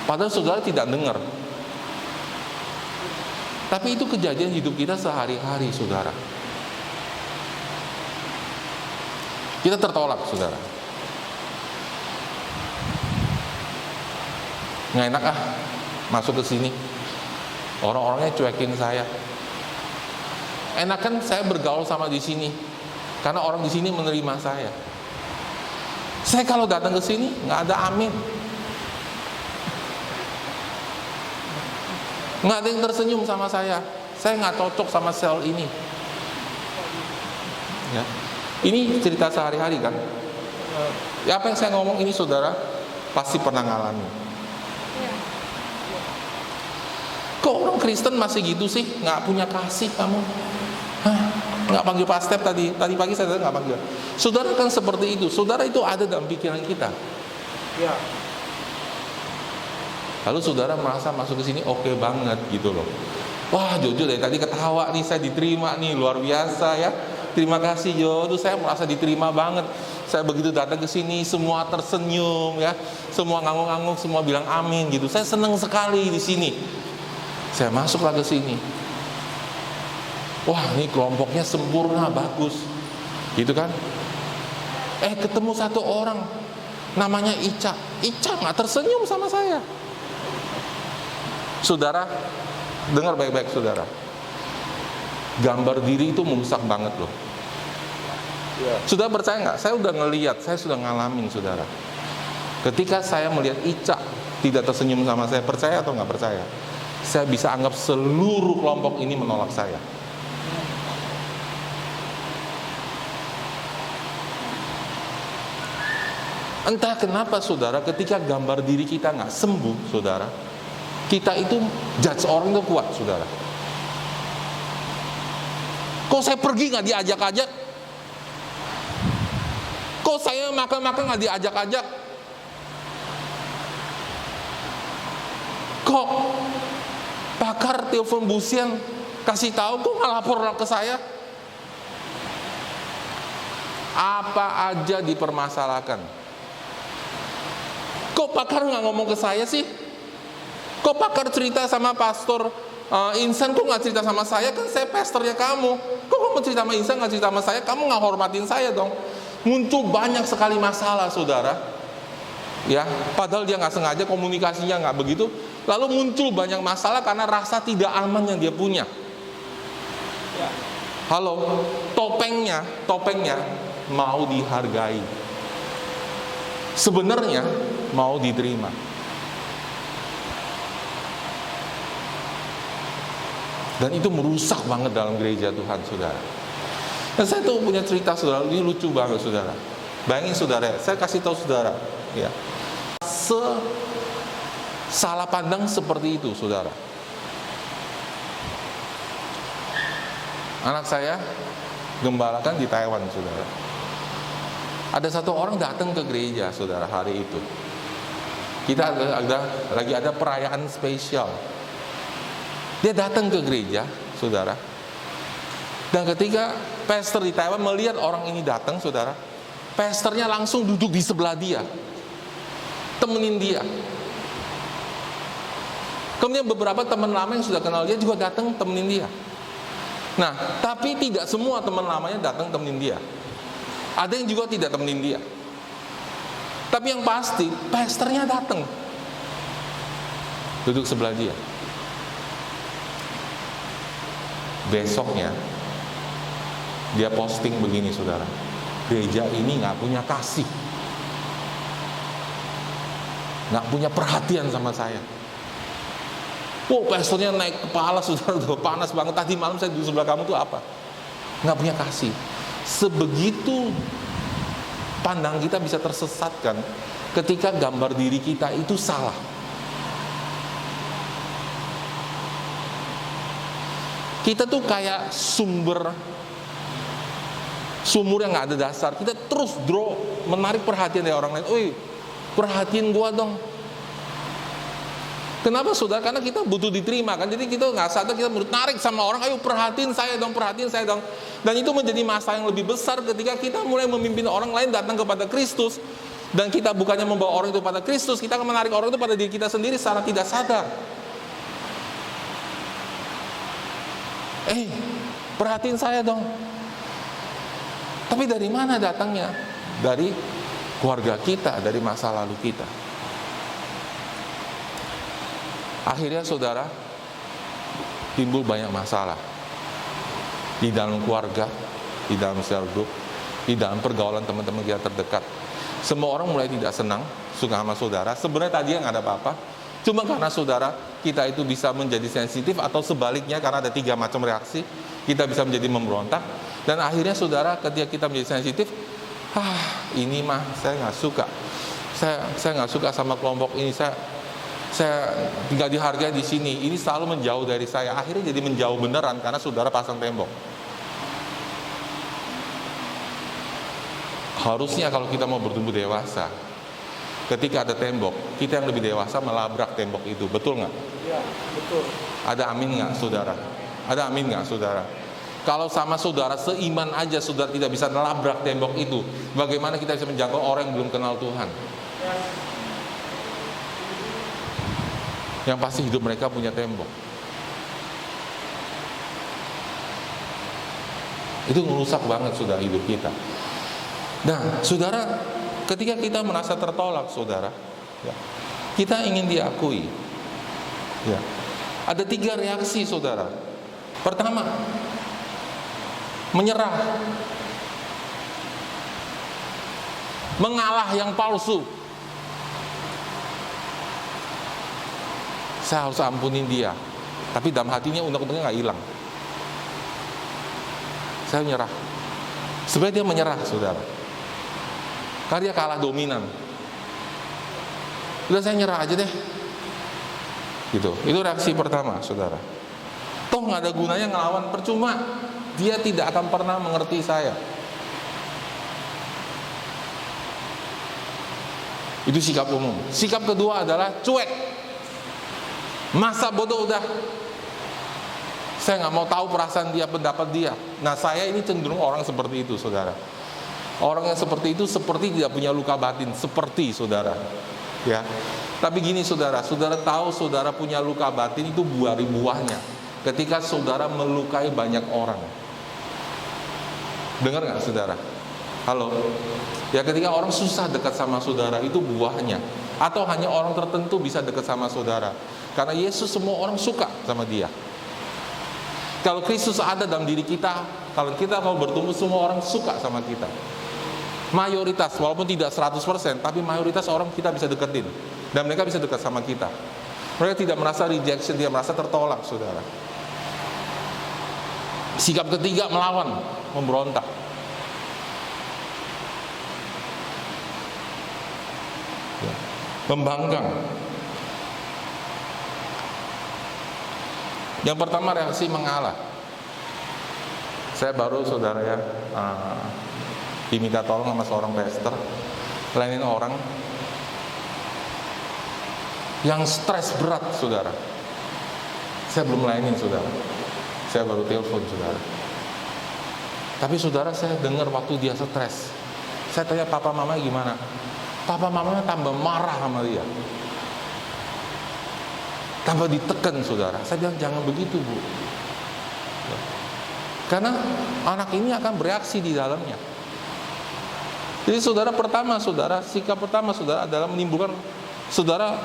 Padahal saudara tidak dengar. Tapi itu kejadian hidup kita sehari-hari, saudara. Kita tertolak, saudara. Nggak enak masuk ke sini. Orang-orangnya cuekin saya. Enak kan saya bergaul sama di sini, karena orang di sini menerima saya. Saya kalau datang ke sini nggak ada amin, nggak ada yang tersenyum sama saya. Saya nggak cocok sama sel ini. Ya. Ini cerita sehari-hari kan. Ya, apa yang saya ngomong ini saudara pasti pernah ngalami. Kok orang Kristen masih gitu sih? Nggak punya kasih kamu? Nggak panggil Pak Step tadi pagi saya nggak panggil. Saudara kan seperti itu. Saudara itu ada dalam pikiran kita. Ya. Lalu saudara merasa masuk ke sini oke banget gitu loh. Wah, Jojo dari tadi ketawa nih, saya diterima nih, luar biasa ya. Terima kasih Jo, tuh saya merasa diterima banget. Saya begitu datang ke sini semua tersenyum ya, semua ngangguk-ngangguk, semua bilang amin gitu. Saya senang sekali di sini. Saya masuklah ke sini. Wah, ini kelompoknya sempurna, bagus. Gitu kan? Ketemu satu orang namanya Ica. Ica nggak tersenyum sama saya. Saudara, dengar baik-baik saudara. Gambar diri itu merusak banget loh. Saudara percaya nggak? Saya udah ngeliat, saya sudah ngalamin saudara. Ketika saya melihat Ica tidak tersenyum sama saya, percaya atau nggak percaya? Saya bisa anggap seluruh kelompok ini menolak saya. Entah kenapa saudara, ketika gambar diri kita nggak sembuh saudara, kita itu judge orang itu kuat saudara. Kok saya pergi nggak diajak-ajak? Kok saya makan-makan nggak diajak-ajak? Kok pakar telepon Busian kasih tahu kok nggak lapor ke saya? Apa aja dipermasalahkan. Kok pakar nggak ngomong ke saya sih? Kok pakar cerita sama pastor Insan kok nggak cerita sama saya? Kan saya pastornya kamu. Kok kamu cerita sama Insan nggak cerita sama saya? Kamu nggak hormatin saya dong. Muncul banyak sekali masalah saudara. Ya, padahal dia nggak sengaja, komunikasinya nggak begitu. Lalu muncul banyak masalah karena rasa tidak aman yang dia punya. Halo, topengnya mau dihargai. Sebenarnya mau diterima. Dan itu merusak banget dalam gereja Tuhan saudara. Dan saya tuh punya cerita saudara, ini lucu banget saudara. Bayangin saudara, saya kasih tahu saudara, ya, salah pandang seperti itu saudara. Anak saya gembalakan di Taiwan saudara. Ada satu orang datang ke gereja saudara hari itu. Kita lagi ada perayaan spesial. Dia datang ke gereja, saudara. Dan ketika pastor di Taiwan melihat orang ini datang, saudara, pastornya langsung duduk di sebelah dia, temenin dia. Kemudian beberapa teman lama yang sudah kenal dia juga datang temenin dia. Nah, tapi tidak semua teman lamanya datang temenin dia. Ada yang juga tidak temenin dia. Tapi yang pasti, pastornya datang, duduk sebelah dia. Besoknya dia posting begini saudara, gereja ini nggak punya kasih, nggak punya perhatian sama saya. Pastornya naik kepala saudara, udah panas banget. Tadi malam saya di sebelah kamu tuh apa? Nggak punya kasih. Sebegitu pandang kita bisa tersesatkan ketika gambar diri kita itu salah. Kita tuh kayak sumur yang nggak ada dasar. Kita terus menarik perhatian dari orang lain. Perhatiin gua dong. Kenapa saudara? Karena kita butuh diterima kan. Jadi kita nggak sadar kita menarik sama orang. Ayo perhatiin saya dong. Dan itu menjadi masalah yang lebih besar ketika kita mulai memimpin orang lain datang kepada Kristus. Dan kita bukannya membawa orang itu pada Kristus, kita akan menarik orang itu pada diri kita sendiri secara tidak sadar. Perhatiin saya dong. Tapi dari mana datangnya? Dari keluarga kita, dari masa lalu kita. Akhirnya saudara, timbul banyak masalah di dalam keluarga, di dalam sel grup, di dalam pergaulan teman-teman kita terdekat. Semua orang mulai tidak senang, suka sama saudara. Sebenarnya tadi nggak ada apa-apa, cuma karena saudara kita itu bisa menjadi sensitif, atau sebaliknya karena ada 3 macam reaksi, kita bisa menjadi memberontak. Dan akhirnya saudara, ketika kita menjadi sensitif, ini mah saya nggak suka, saya nggak suka sama kelompok ini, saya nggak dihargai di sini, ini selalu menjauh dari saya. Akhirnya jadi menjauh beneran karena saudara pasang tembok. Harusnya kalau kita mau bertumbuh dewasa, ketika ada tembok, kita yang lebih dewasa melabrak tembok itu, betul nggak? Ya, betul. Ada amin nggak, saudara? Ada amin nggak, saudara? Kalau sama saudara seiman aja, saudara tidak bisa melabrak tembok itu, bagaimana kita bisa menjangkau orang yang belum kenal Tuhan? Yang pasti hidup mereka punya tembok. Itu merusak banget saudara hidup kita. Nah, saudara, ketika kita merasa tertolak, saudara, ya, kita ingin diakui. Ya, ada 3 reaksi, saudara. Pertama, menyerah, mengalah yang palsu. Saya harus ampunin dia, tapi dalam hatinya undang-undangnya nggak hilang. Saya menyerah. Sebenarnya dia menyerah, saudara, karena dia kalah dominan. Udah, saya nyerah aja deh, gitu. Itu reaksi pertama, saudara. Toh nggak ada gunanya ngelawan, percuma. Dia tidak akan pernah mengerti saya. Itu sikap umum. Sikap kedua adalah cuek. Masa bodoh udah. Saya nggak mau tahu perasaan dia, pendapat dia. Nah, saya ini cenderung orang seperti itu, saudara. Orang yang seperti itu seperti tidak punya luka batin, seperti saudara. Ya. Tapi gini, saudara, saudara tahu saudara punya luka batin itu buahnya. Ketika saudara melukai banyak orang. Dengar nggak, saudara? Halo. Ya, ketika orang susah dekat sama saudara, itu buahnya. Atau hanya orang tertentu bisa dekat sama saudara. Karena Yesus semua orang suka sama dia. Kalau Kristus ada dalam diri kita, kalau kita mau bertumbuh, semua orang suka sama kita. Mayoritas, walaupun tidak 100%, tapi mayoritas orang kita bisa deketin. Dan mereka bisa dekat sama kita. Mereka tidak merasa rejection, dia merasa tertolak, saudara. Sikap ketiga, melawan, memberontak. Ya. Membangkang. Yang pertama, reaksi mengalah. Saya baru, saudara ya, diminta tolong sama seorang pastor layanin orang yang stres berat, saudara. Saya belum layanin, saudara. Saya baru telepon, saudara. Tapi saudara, saya dengar waktu dia stres. Saya tanya, papa mama gimana? Papa mamanya tambah marah sama dia, tambah ditekan, saudara. Saya bilang, jangan begitu, Bu. Karena anak ini akan bereaksi di dalamnya. Jadi saudara, sikap pertama saudara adalah menimbulkan, saudara,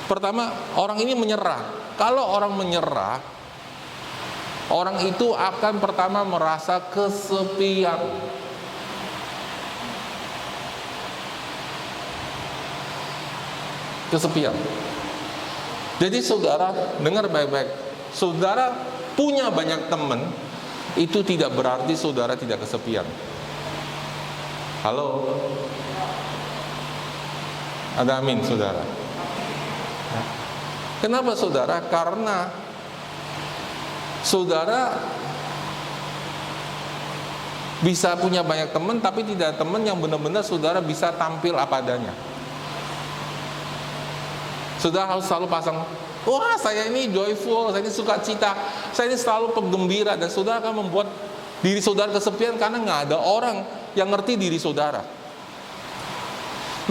pertama, orang ini menyerah. Kalau orang menyerah, orang itu akan pertama merasa kesepian. Kesepian. Jadi saudara, dengar baik-baik. Saudara punya banyak teman, itu tidak berarti saudara tidak kesepian. Halo? Ada amin, saudara? Kenapa, saudara? Karena saudara bisa punya banyak teman, tapi tidak teman yang benar-benar saudara bisa tampil apa adanya. Saudara harus selalu pasang, wah, saya ini joyful, saya ini sukacita, saya ini selalu penggembira, dan saudara akan membuat diri saudara kesepian karena nggak ada orang yang ngerti diri saudara.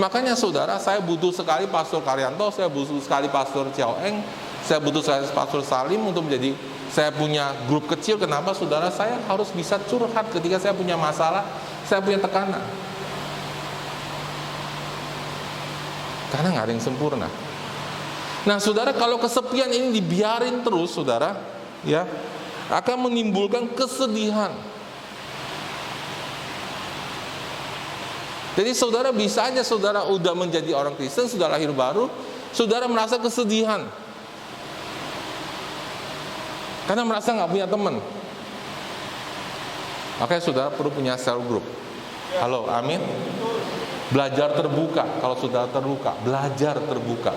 Makanya saudara, saya butuh sekali Pastor Karyanto, saya butuh sekali Pastor Ciao Eng, saya butuh sekali Pastor Salim untuk menjadi, saya punya grup kecil. Kenapa, saudara? Saya harus bisa curhat ketika saya punya masalah, saya punya tekanan. Karena nggak ada yang sempurna. Nah, saudara, kalau kesepian ini dibiarin terus, saudara, ya, akan menimbulkan kesedihan. Jadi saudara bisa aja saudara udah menjadi orang Kristen, sudah lahir baru, saudara merasa kesedihan. Karena merasa nggak punya teman. Makanya saudara perlu punya cell group. Halo, amin. Belajar terbuka. Kalau saudara terluka, belajar terbuka.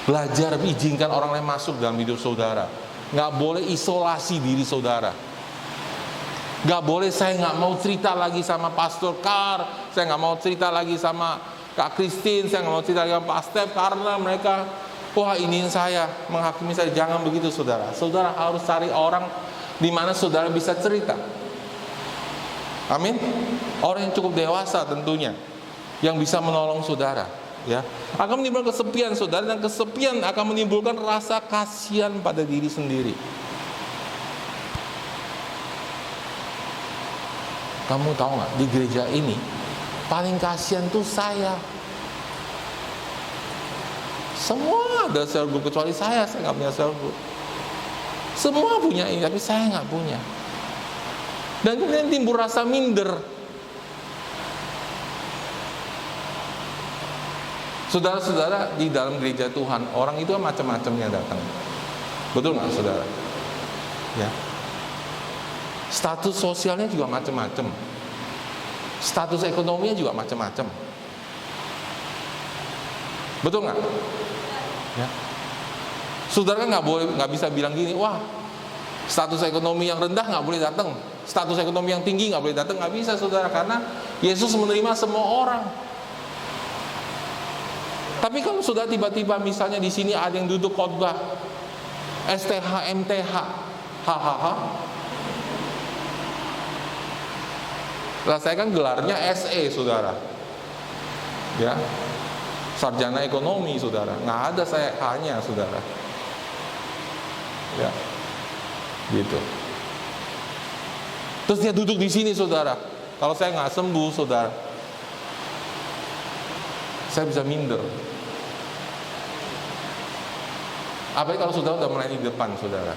Belajar izinkan orang lain masuk dalam hidup saudara. Nggak boleh isolasi diri saudara. Nggak boleh saya nggak mau cerita lagi sama Pastor Kar, saya nggak mau cerita lagi sama Kak Christine, saya nggak mau cerita lagi sama Pak Step karena mereka wah ini saya menghakimi saya. Jangan begitu saudara. Saudara harus cari orang di mana saudara bisa cerita. Amin. Orang yang cukup dewasa tentunya, yang bisa menolong saudara. Ya, akan menimbulkan kesepian saudara, dan kesepian akan menimbulkan rasa kasihan pada diri sendiri. Kamu tahu nggak, di gereja ini paling kasihan tuh saya. Semua ada cell group kecuali saya nggak punya cell group. Semua punya ini, tapi saya nggak punya. Dan kemudian timbul rasa minder. Saudara-saudara, di dalam gereja Tuhan, orang itu macam-macam yang datang. Betul nggak saudara? Ya. Status sosialnya juga macam-macam. Status ekonominya juga macam-macam. Betul nggak? Ya. Saudara kan nggak bisa bilang gini, wah status ekonomi yang rendah nggak boleh datang, status ekonomi yang tinggi nggak boleh datang. Nggak bisa saudara, karena Yesus menerima semua orang. Tapi kalau sudah tiba-tiba misalnya di sini ada yang duduk khotbah STH, MTH, hahaha. Lah saya kan gelarnya SE saudara, ya, sarjana ekonomi saudara. Nggak ada saya H-nya saudara, ya, gitu. Terus dia duduk di sini saudara. Kalau saya nggak sembuh saudara, saya bisa minder. Apalagi kalau saudara udah melayani di depan saudara.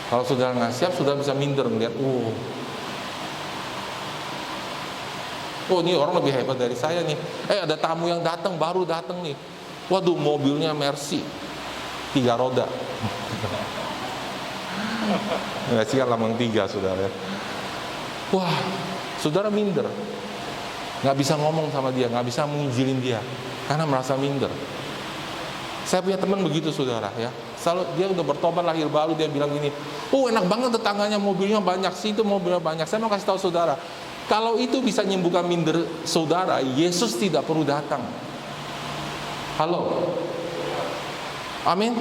Kalau saudara nggak siap, saudara bisa minder melihat, oh ini orang lebih hebat dari saya nih. Ada tamu yang datang, baru datang nih. Waduh, mobilnya Mercy 3 roda. Mercy kan lambang 3 saudara. Wah, saudara minder. Nggak bisa ngomong sama dia, nggak bisa menginjilin dia, karena merasa minder. Saya punya teman begitu saudara, ya. Selalu dia udah bertobat lahir baru, dia bilang gini, enak banget tetangganya mobilnya banyak, situ mobilnya banyak. Saya mau kasih tahu saudara, kalau itu bisa menyembuhkan minder saudara, Yesus tidak perlu datang. Halo, amin,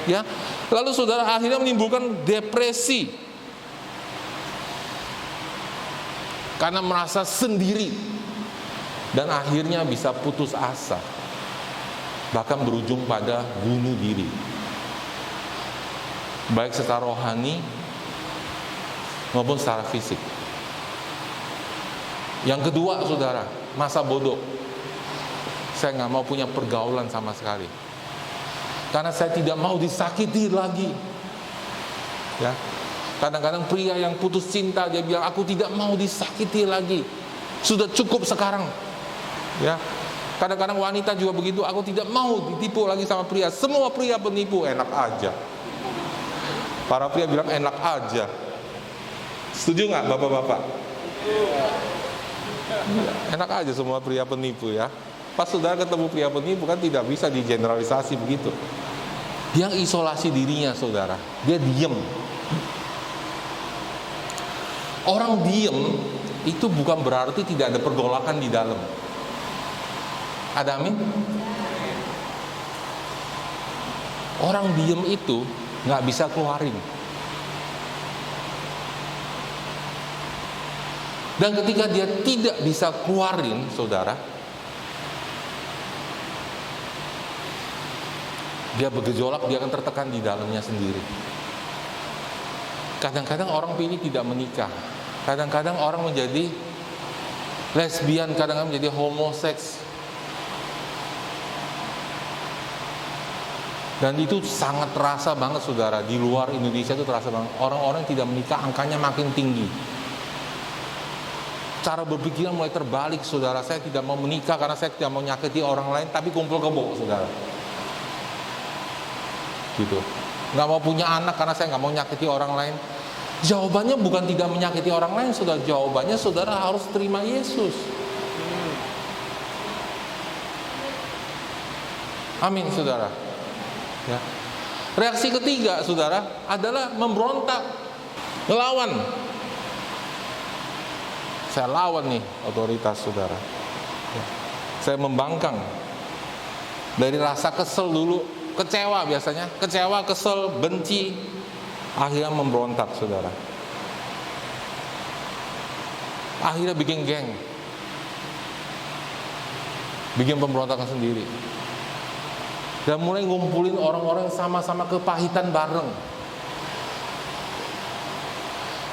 ya. Lalu saudara akhirnya menimbulkan depresi karena merasa sendiri, dan akhirnya bisa putus asa, bahkan berujung pada bunuh diri, baik secara rohani maupun secara fisik. Yang kedua saudara, masa bodoh. Saya nggak mau punya pergaulan sama sekali, karena saya tidak mau disakiti lagi, ya. Kadang-kadang pria yang putus cinta, dia bilang, aku tidak mau disakiti lagi, sudah cukup sekarang, ya. Kadang-kadang wanita juga begitu, aku tidak mau ditipu lagi sama pria. Semua pria penipu, enak aja. Para pria bilang enak aja. Setuju nggak bapak-bapak? Enak aja semua pria penipu, ya. Pas saudara ketemu pria penipu kan tidak bisa digeneralisasi begitu. Yang isolasi dirinya saudara, dia diem. Orang diem itu bukan berarti tidak ada pergolakan di dalam. Ada amin? Orang diem itu nggak bisa keluarin. Dan ketika dia tidak bisa keluarin, saudara, dia bergejolak, dia akan tertekan di dalamnya sendiri. Kadang-kadang orang pilih tidak menikah. Kadang-kadang orang menjadi lesbian, kadang-kadang menjadi homoseks. Dan itu sangat terasa banget saudara, di luar Indonesia itu terasa banget. Orang-orang yang tidak menikah angkanya makin tinggi. Cara berpikiran mulai terbalik saudara. Saya tidak mau menikah karena saya tidak mau nyakiti orang lain, tapi kumpul kebo saudara. Gitu. Nggak mau punya anak karena saya nggak mau nyakiti orang lain. Jawabannya bukan tidak menyakiti orang lain saudara. Jawabannya saudara harus terima Yesus. Amin saudara. Ya. Reaksi ketiga saudara adalah memberontak, ngelawan. Saya lawan nih otoritas saudara. Ya. Saya membangkang. Dari rasa kesel dulu, kecewa biasanya, kecewa, kesel, benci, akhirnya memberontak saudara. Akhirnya bikin geng, bikin pemberontakan sendiri. Dan mulai ngumpulin orang-orang yang sama-sama kepahitan bareng.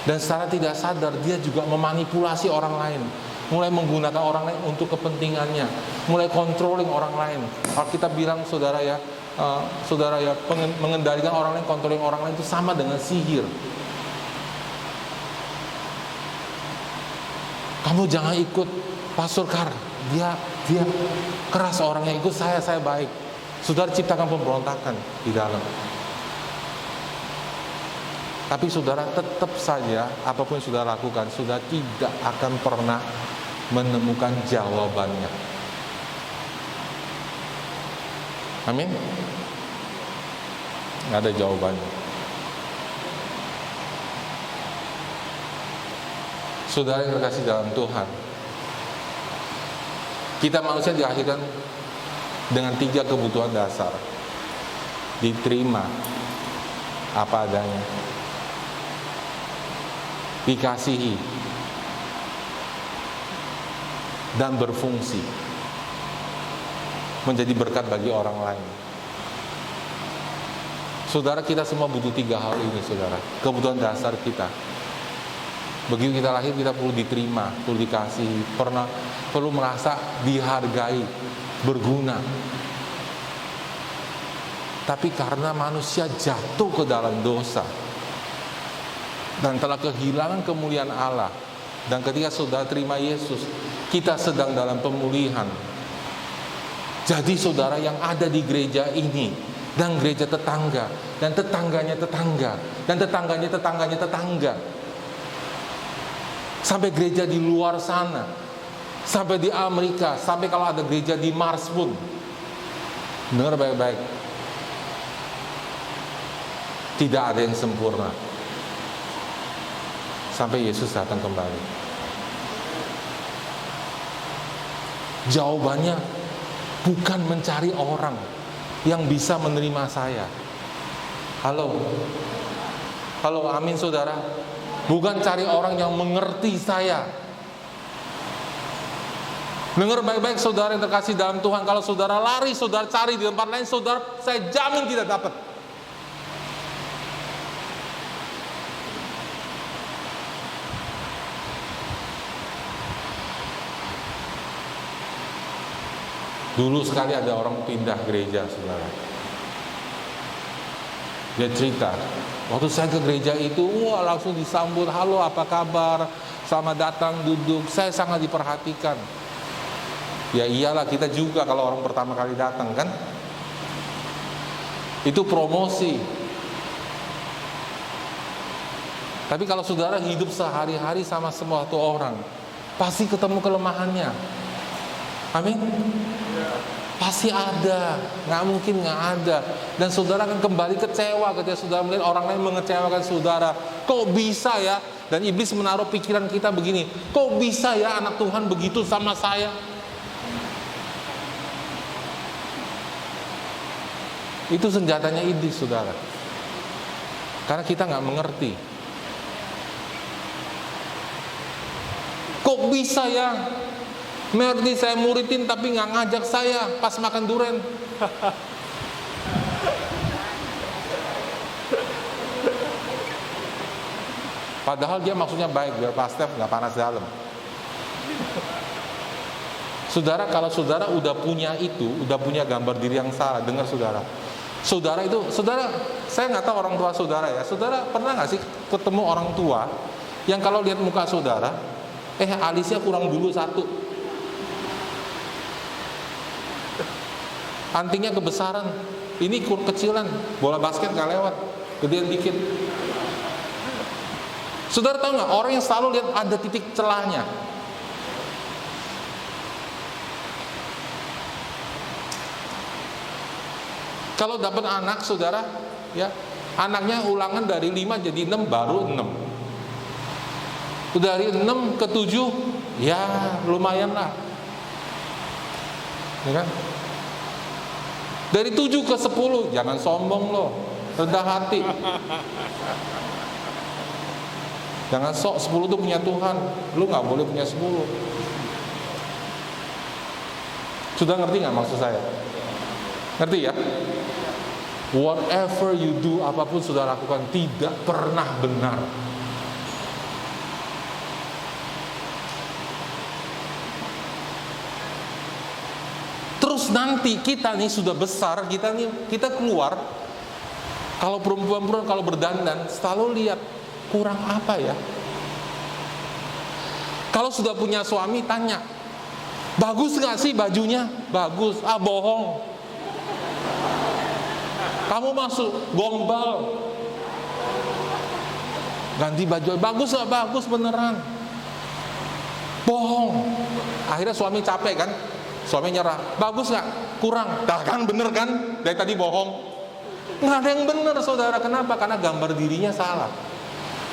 Dan secara tidak sadar dia juga memanipulasi orang lain. Mulai menggunakan orang lain untuk kepentingannya. Mulai controlling orang lain. Kalau kita bilang saudara ya, mengendalikan orang lain, controlling orang lain itu sama dengan sihir. Kamu jangan ikut Pastor Kar, dia keras orangnya, ikut saya baik. Saudara ciptakan pemberontakan di dalam. Tapi saudara tetap saja apapun yang saudara lakukan, saudara tidak akan pernah menemukan jawabannya. Amin. Nggak ada jawabannya. Saudara yang terkasih dalam Tuhan, kita manusia diakhirkan dengan 3 kebutuhan dasar. Diterima apa adanya, dikasihi, dan berfungsi menjadi berkat bagi orang lain. Saudara, kita semua butuh 3 hal ini saudara, kebutuhan dasar kita. Begitu kita lahir, kita perlu diterima, perlu dikasihi, perlu merasa dihargai, berguna. Tapi karena manusia jatuh ke dalam dosa dan telah kehilangan kemuliaan Allah, dan ketika saudara terima Yesus, kita sedang dalam pemulihan. Jadi saudara yang ada di gereja ini dan gereja tetangga dan tetangganya tetangga dan tetangganya tetangga, sampai gereja di luar sana, sampai di Amerika, sampai kalau ada gereja di Mars pun, dengar baik-baik, tidak ada yang sempurna sampai Yesus datang kembali. Jawabannya bukan mencari orang yang bisa menerima saya. Halo, amin saudara. Bukan cari orang yang mengerti saya. Dengar baik-baik saudara yang terkasih dalam Tuhan. Kalau saudara lari, saudara cari di tempat lain, saudara, saya jamin tidak dapat. Dulu sekali ada orang pindah gereja saudara. Dia cerita, waktu saya ke gereja itu, wah langsung disambut, halo apa kabar, selamat datang, duduk, saya sangat diperhatikan. Ya iyalah, kita juga kalau orang pertama kali datang kan. Itu promosi. Tapi kalau saudara hidup sehari-hari sama semua orang, pasti ketemu kelemahannya. Amin. Pasti ada, nggak mungkin nggak ada. Dan saudara akan kembali kecewa ketika saudara melihat orang lain mengecewakan saudara. Kok bisa ya? Dan iblis menaruh pikiran kita begini, kok bisa ya anak Tuhan begitu sama saya? Itu senjatanya iblis saudara. Karena kita nggak mengerti. Kok bisa ya? Merdi saya muridin tapi nggak ngajak saya pas makan durian. Padahal dia maksudnya baik biar Pak Stef nggak panas dalam. Saudara, kalau saudara udah punya itu, udah punya gambar diri yang salah, dengar saudara, Saudara, saya nggak tahu orang tua saudara ya. Saudara pernah nggak sih ketemu orang tua yang kalau lihat muka saudara, alisnya kurang dulu satu, antingnya kebesaran, ini kecilan, bola basket nggak lewat, gedean dikit. Saudara tahu nggak, orang yang selalu lihat ada titik celahnya. Kalau dapat anak saudara, ya anaknya ulangan dari 5 jadi 6, baru 6. Dari 6 ke 7, ya lumayan lah, ya kan? Dari 7 ke 10, jangan sombong loh, rendah hati. Jangan sok 10 itu punya Tuhan, lu nggak boleh punya 10. Sudah ngerti nggak maksud saya? Ngerti ya? Whatever you do, apapun sudah lakukan, tidak pernah benar. Terus nanti kita nih sudah besar, kita keluar, kalau perempuan kalau berdandan selalu lihat kurang apa ya. Kalau sudah punya suami tanya, bagus nggak sih bajunya? Bagus. Bohong. Kamu masuk gombal, ganti baju, bagus nggak? Bagus beneran. Bohong. Akhirnya suami capek kan, suami nyerah. Bagus nggak? Kurang. Kan bener kan? Dari tadi bohong. Nggak ada yang bener saudara. Kenapa? Karena gambar dirinya salah.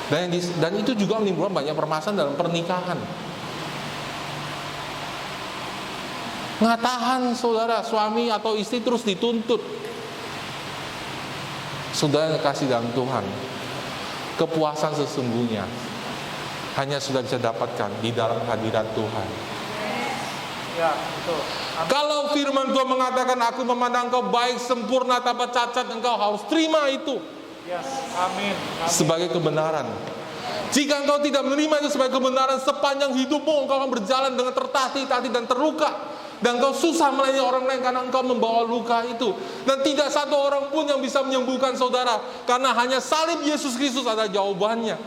Dan itu juga menimbulkan banyak permasalahan dalam pernikahan. Nggak tahan saudara, suami atau istri terus dituntut. Saudara kasih dalam Tuhan, kepuasan sesungguhnya hanya sudah bisa dapatkan di dalam hadirat Tuhan. Ya, betul. Kalau firman Tuhan mengatakan, aku memandang engkau baik, sempurna, tanpa cacat, engkau harus terima itu. Yes, amin. Sebagai kebenaran. Jika engkau tidak menerima itu sebagai kebenaran, sepanjang hidupmu engkau akan berjalan dengan tertatih-tatih dan terluka. Dan engkau susah melayani orang lain karena engkau membawa luka itu. Dan tidak satu orang pun yang bisa menyembuhkan saudara, karena hanya salib Yesus Kristus ada jawabannya.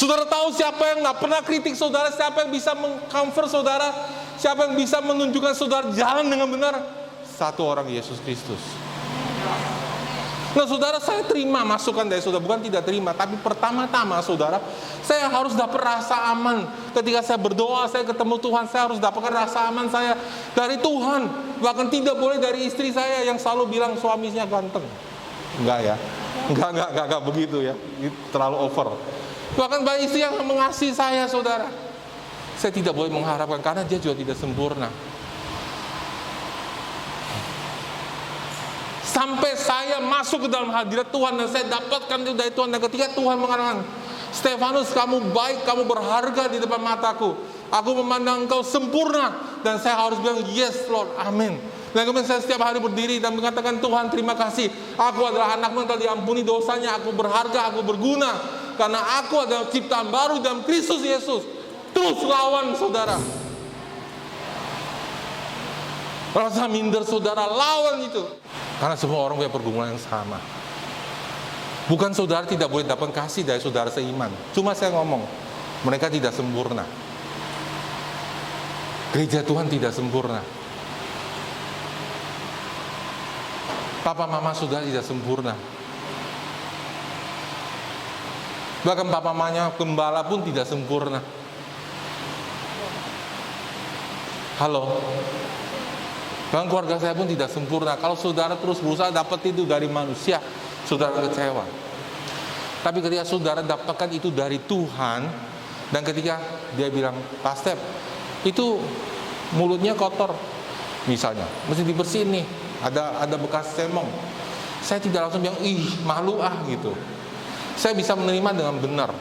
Saudara tahu siapa yang nggak pernah kritik saudara, siapa yang bisa meng-comfort saudara, siapa yang bisa menunjukkan saudara jalan dengan benar? Satu orang, Yesus Kristus. Nah saudara, saya terima masukan dari saudara, bukan tidak terima, tapi pertama-tama saudara, saya harus dapat rasa aman. Ketika saya berdoa, saya ketemu Tuhan, saya harus dapatkan rasa aman saya dari Tuhan. Bahkan tidak boleh dari istri saya yang selalu bilang suaminya ganteng. Enggak ya, enggak begitu ya, terlalu over. Bahkan banyak istri yang mengasihi saya saudara, saya tidak boleh mengharapkan, karena dia juga tidak sempurna. Sampai saya masuk ke dalam hadirat Tuhan dan saya dapatkan itu dari Tuhan. Dan ketika Tuhan mengatakan, Stefanus, kamu baik, kamu berharga di depan mataku, aku memandang engkau sempurna. Dan saya harus bilang, yes Lord, amin. Dan kemudian saya setiap hari berdiri dan mengatakan, Tuhan terima kasih, aku adalah anakmu yang telah diampuni dosanya, aku berharga, aku berguna, karena aku adalah ciptaan baru dalam Kristus Yesus. Terus lawan saudara, rasa minder saudara, lawan itu. Karena semua orang punya pergumulan yang sama. Bukan saudara tidak boleh dapat kasih dari saudara seiman. Cuma saya ngomong, mereka tidak sempurna. Gereja Tuhan tidak sempurna. Papa mama saudara tidak sempurna. Bahkan papa mamanya gembala pun tidak sempurna. Halo. Bahkan keluarga saya pun tidak sempurna. Kalau saudara terus berusaha dapat itu dari manusia, saudara kecewa. Tapi ketika saudara dapatkan itu dari Tuhan, dan ketika dia bilang, Pak Step, itu mulutnya kotor, misalnya, mesti dibersihin nih, ada bekas cemong. Saya tidak langsung bilang, ih malu gitu. Saya bisa menerima dengan benar,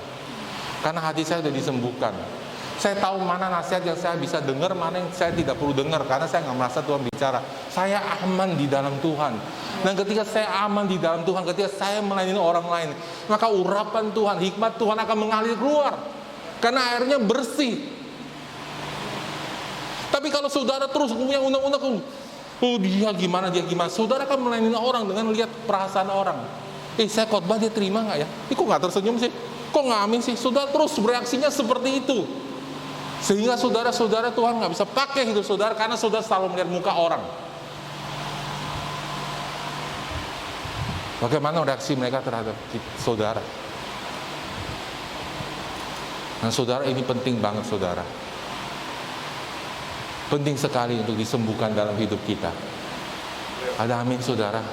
karena hati saya sudah disembuhkan. Saya tahu mana nasihat yang saya bisa dengar, mana yang saya tidak perlu dengar, karena saya nggak merasa Tuhan bicara. Saya aman di dalam Tuhan. Dan ketika saya aman di dalam Tuhan, ketika saya melayani orang lain, maka urapan Tuhan, hikmat Tuhan akan mengalir keluar, karena airnya bersih. Tapi kalau saudara terus punya undang-undang, Oh dia gimana. Saudara kan melayani orang dengan lihat perasaan orang. Saya khotbah dia terima nggak ya? Kok nggak tersenyum sih? Kok nggak amin sih? Saudara terus bereaksinya seperti itu. Sehingga saudara-saudara Tuhan nggak bisa pakai hidup saudara karena saudara selalu melihat muka orang. Bagaimana reaksi mereka terhadap saudara? Nah saudara, ini penting banget saudara. Penting sekali untuk disembuhkan dalam hidup kita. Ada amin saudara?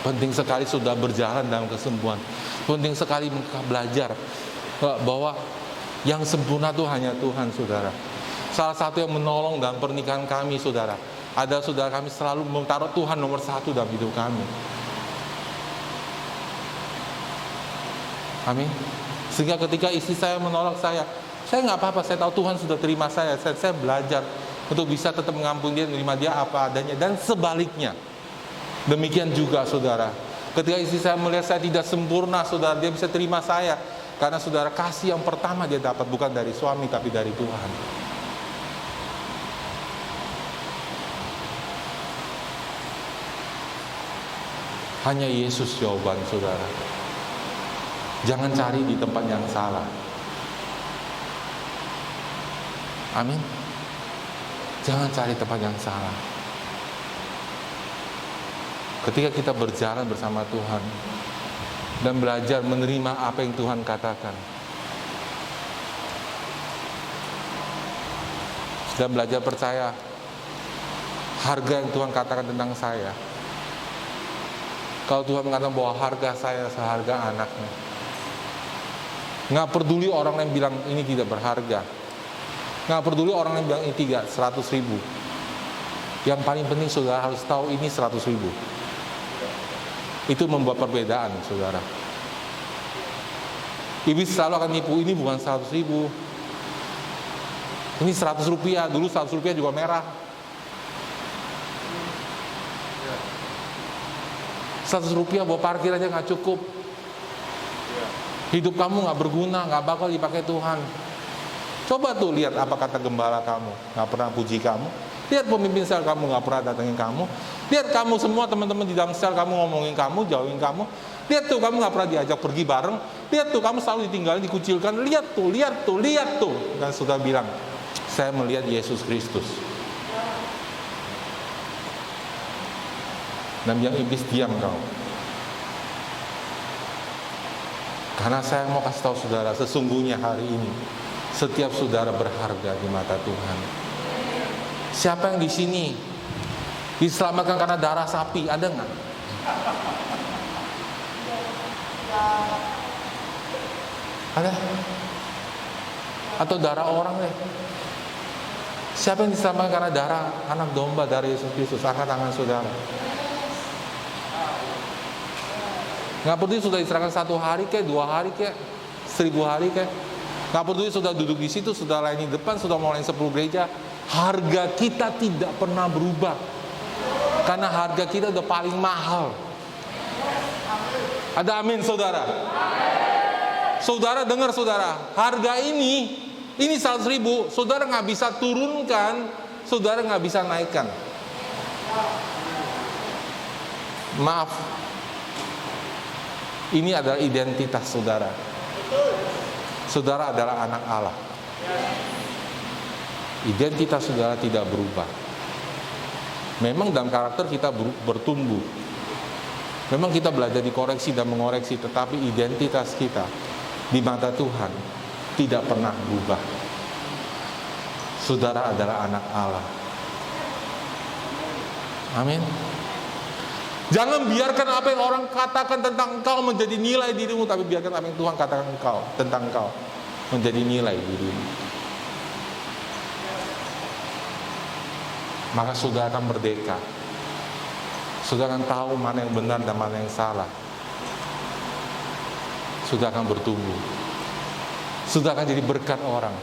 Penting sekali sudah berjalan dalam kesembuhan. Penting sekali belajar bahwa yang sempurna itu hanya Tuhan saudara. Salah satu yang menolong dalam pernikahan kami saudara, ada saudara kami selalu menaruh Tuhan nomor 1 dalam hidup kami. Amin. Sehingga ketika istri saya menolak saya nggak apa-apa, saya tahu Tuhan sudah terima saya belajar untuk bisa tetap mengampuni dia, menerima dia apa adanya, dan sebaliknya. Demikian juga saudara, ketika istri saya melihat saya tidak sempurna saudara, dia bisa terima saya, karena saudara, kasih yang pertama dia dapat bukan dari suami tapi dari Tuhan. Hanya Yesus jawaban saudara. Jangan cari di tempat yang salah. Amin. Jangan cari tempat yang salah. Ketika kita berjalan bersama Tuhan dan belajar menerima apa yang Tuhan katakan, dan belajar percaya harga yang Tuhan katakan tentang saya. Kalau Tuhan mengatakan bahwa harga saya seharga anaknya, nggak peduli orang yang bilang ini tidak berharga, nggak peduli orang yang bilang ini 100.000. Yang paling penting saudara harus tahu ini 100.000. Itu membuat perbedaan saudara. Iblis selalu akan nipu, ini bukan 100.000, ini 100 rupiah. Dulu 100 rupiah juga merah. 100 rupiah buat parkir aja nggak cukup. Hidup kamu nggak berguna, nggak bakal dipakai Tuhan. Coba tuh lihat apa kata gembala kamu, nggak pernah puji kamu. Lihat pemimpin sel kamu nggak pernah datengin kamu. Lihat kamu semua teman-teman di dalam sel kamu ngomongin kamu, jauhin kamu. Lihat tuh kamu nggak pernah diajak pergi bareng. Lihat tuh kamu selalu ditinggalin, dikucilkan. Lihat tuh. Dan sudah bilang, saya melihat Yesus Kristus. Dan yang iblis diam kau. Karena saya mau kasih tahu saudara, sesungguhnya hari ini setiap saudara berharga di mata Tuhan. Siapa yang di sini diselamatkan karena darah sapi? Ada nggak? Ada? Atau darah orang deh? Siapa yang diselamatkan karena darah anak domba dari Yesus Kristus? Angkat tangan saudara. Nggak peduli sudah diserahkan 1 hari kek, 2 hari kek, 1000 hari kek. Nggak peduli sudah duduk di situ, sudah layani depan, sudah mau layani 10 gereja. Harga kita tidak pernah berubah. Karena harga kita udah paling mahal. Ada amin saudara? Saudara dengar saudara, harga ini 100.000, saudara nggak bisa turunkan, saudara nggak bisa naikkan. Maaf, ini adalah identitas saudara. Saudara adalah anak Allah. Identitas saudara tidak berubah. Memang dalam karakter kita bertumbuh. Memang kita belajar dikoreksi dan mengoreksi, tetapi identitas kita di mata Tuhan tidak pernah berubah. Saudara adalah anak Allah. Amin. Jangan biarkan apa yang orang katakan tentang engkau menjadi nilai dirimu, tapi biarkan apa yang Tuhan katakan tentang engkau menjadi nilai dirimu. Maka saudara akan merdeka. Saudara akan tahu mana yang benar dan mana yang salah. Saudara akan bertumbuh. Saudara akan jadi berkat orang.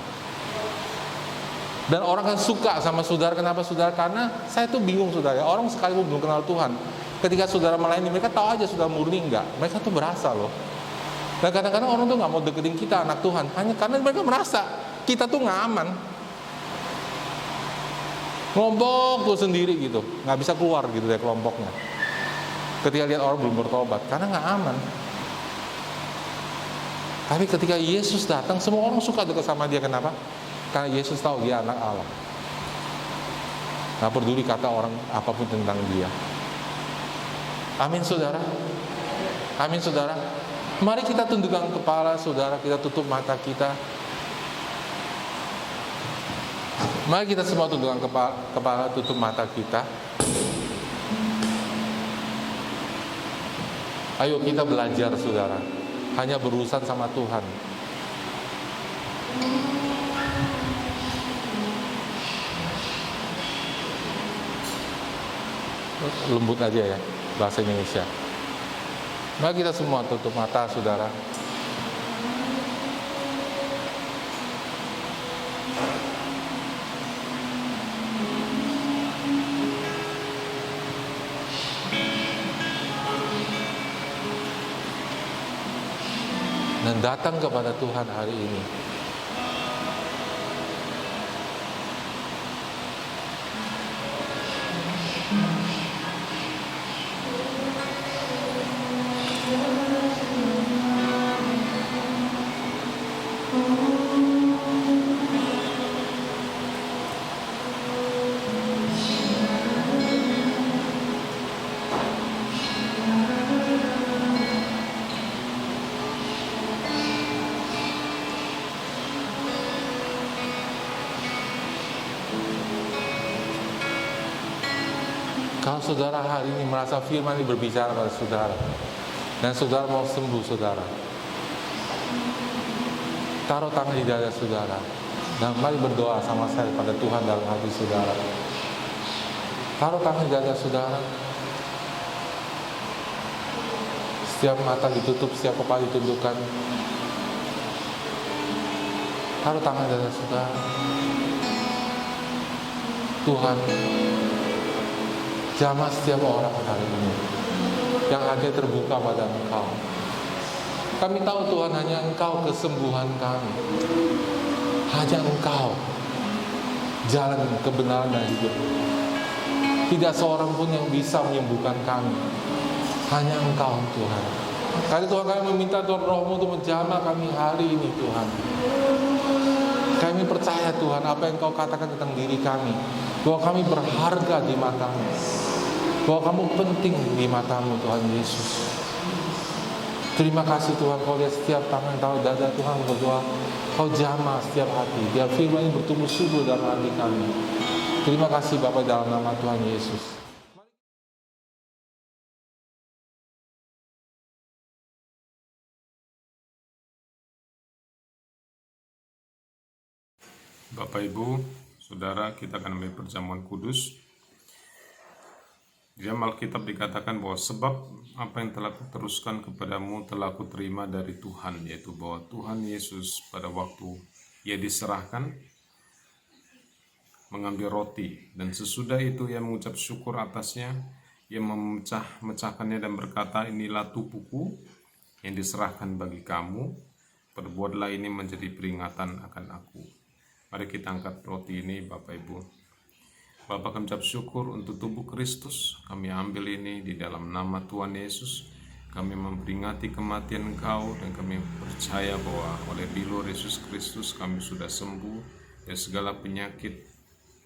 Dan orang akan suka sama saudara. Kenapa saudara? Karena saya tuh bingung saudara. Orang sekalipun belum kenal Tuhan, ketika saudara melayani, mereka tahu aja saudara murni enggak. Mereka tuh berasa loh. Dan kadang-kadang orang tuh nggak mau deketin kita, anak Tuhan, hanya karena mereka merasa kita tuh nggak aman. Kelompok tuh sendiri gitu, nggak bisa keluar gitu dari kelompoknya. Ketika lihat orang belum bertobat, karena nggak aman. Tapi ketika Yesus datang, semua orang suka dekat sama dia. Kenapa? Karena Yesus tahu dia anak Allah. Nggak peduli kata orang apapun tentang dia. Amin saudara. Amin saudara. Mari kita tundukkan kepala saudara, kita tutup mata kita. Mari kita semua tundukkan kepala, tutup mata kita. Ayo kita belajar saudara, hanya berurusan sama Tuhan. Lembut aja ya, bahasa Indonesia. Mari kita semua tutup mata saudara. Dan datang kepada Tuhan hari ini. Kalau saudara hari ini merasa firman ini berbicara pada saudara, dan saudara mau sembuh saudara, taruh tangan di dada saudara, dan mari berdoa sama saya pada Tuhan dalam hati saudara. Taruh tangan di dada saudara. Setiap mata ditutup, setiap kepala ditundukkan. Taruh tangan di dada saudara. Tuhan, jamah setiap orang hari ini yang hati terbuka pada Engkau. Kami tahu Tuhan, hanya Engkau kesembuhan kami. Hanya Engkau jalan kebenaran dan hidup. Tidak seorang pun yang bisa menyembuhkan kami. Hanya Engkau Tuhan. Karena Tuhan, kami meminta Tuhan Roh-Mu untuk menjamah kami hari ini Tuhan. Kami percaya Tuhan apa yang Kau katakan tentang diri kami, bahwa kami berharga di mata-Mu, bahwa kamu penting di mata-Mu Tuhan Yesus. Terima kasih Tuhan, Kau lihat setiap tangan, tahu dada Tuhan berdoa, Kau jamah setiap hati, biar firman ini bertumbuh subur dalam hati kami. Terima kasih Bapa dalam nama Tuhan Yesus. Bapak Ibu, Saudara, kita akan ambil perjamuan kudus. Di dalam Alkitab dikatakan bahwa sebab apa yang telah kuteruskan kepadamu telah kuterima dari Tuhan, yaitu bahwa Tuhan Yesus pada waktu Ia diserahkan mengambil roti, dan sesudah itu Ia mengucap syukur atasnya, Ia memecah-mecahkannya dan berkata, inilah tubuhku yang diserahkan bagi kamu, perbuatlah ini menjadi peringatan akan aku. Mari kita angkat roti ini Bapak Ibu. Bapak, kami ucap syukur untuk tubuh Kristus. Kami ambil ini di dalam nama Tuhan Yesus. Kami memperingati kematian Engkau, dan kami percaya bahwa oleh bilur Yesus Kristus kami sudah sembuh dari segala penyakit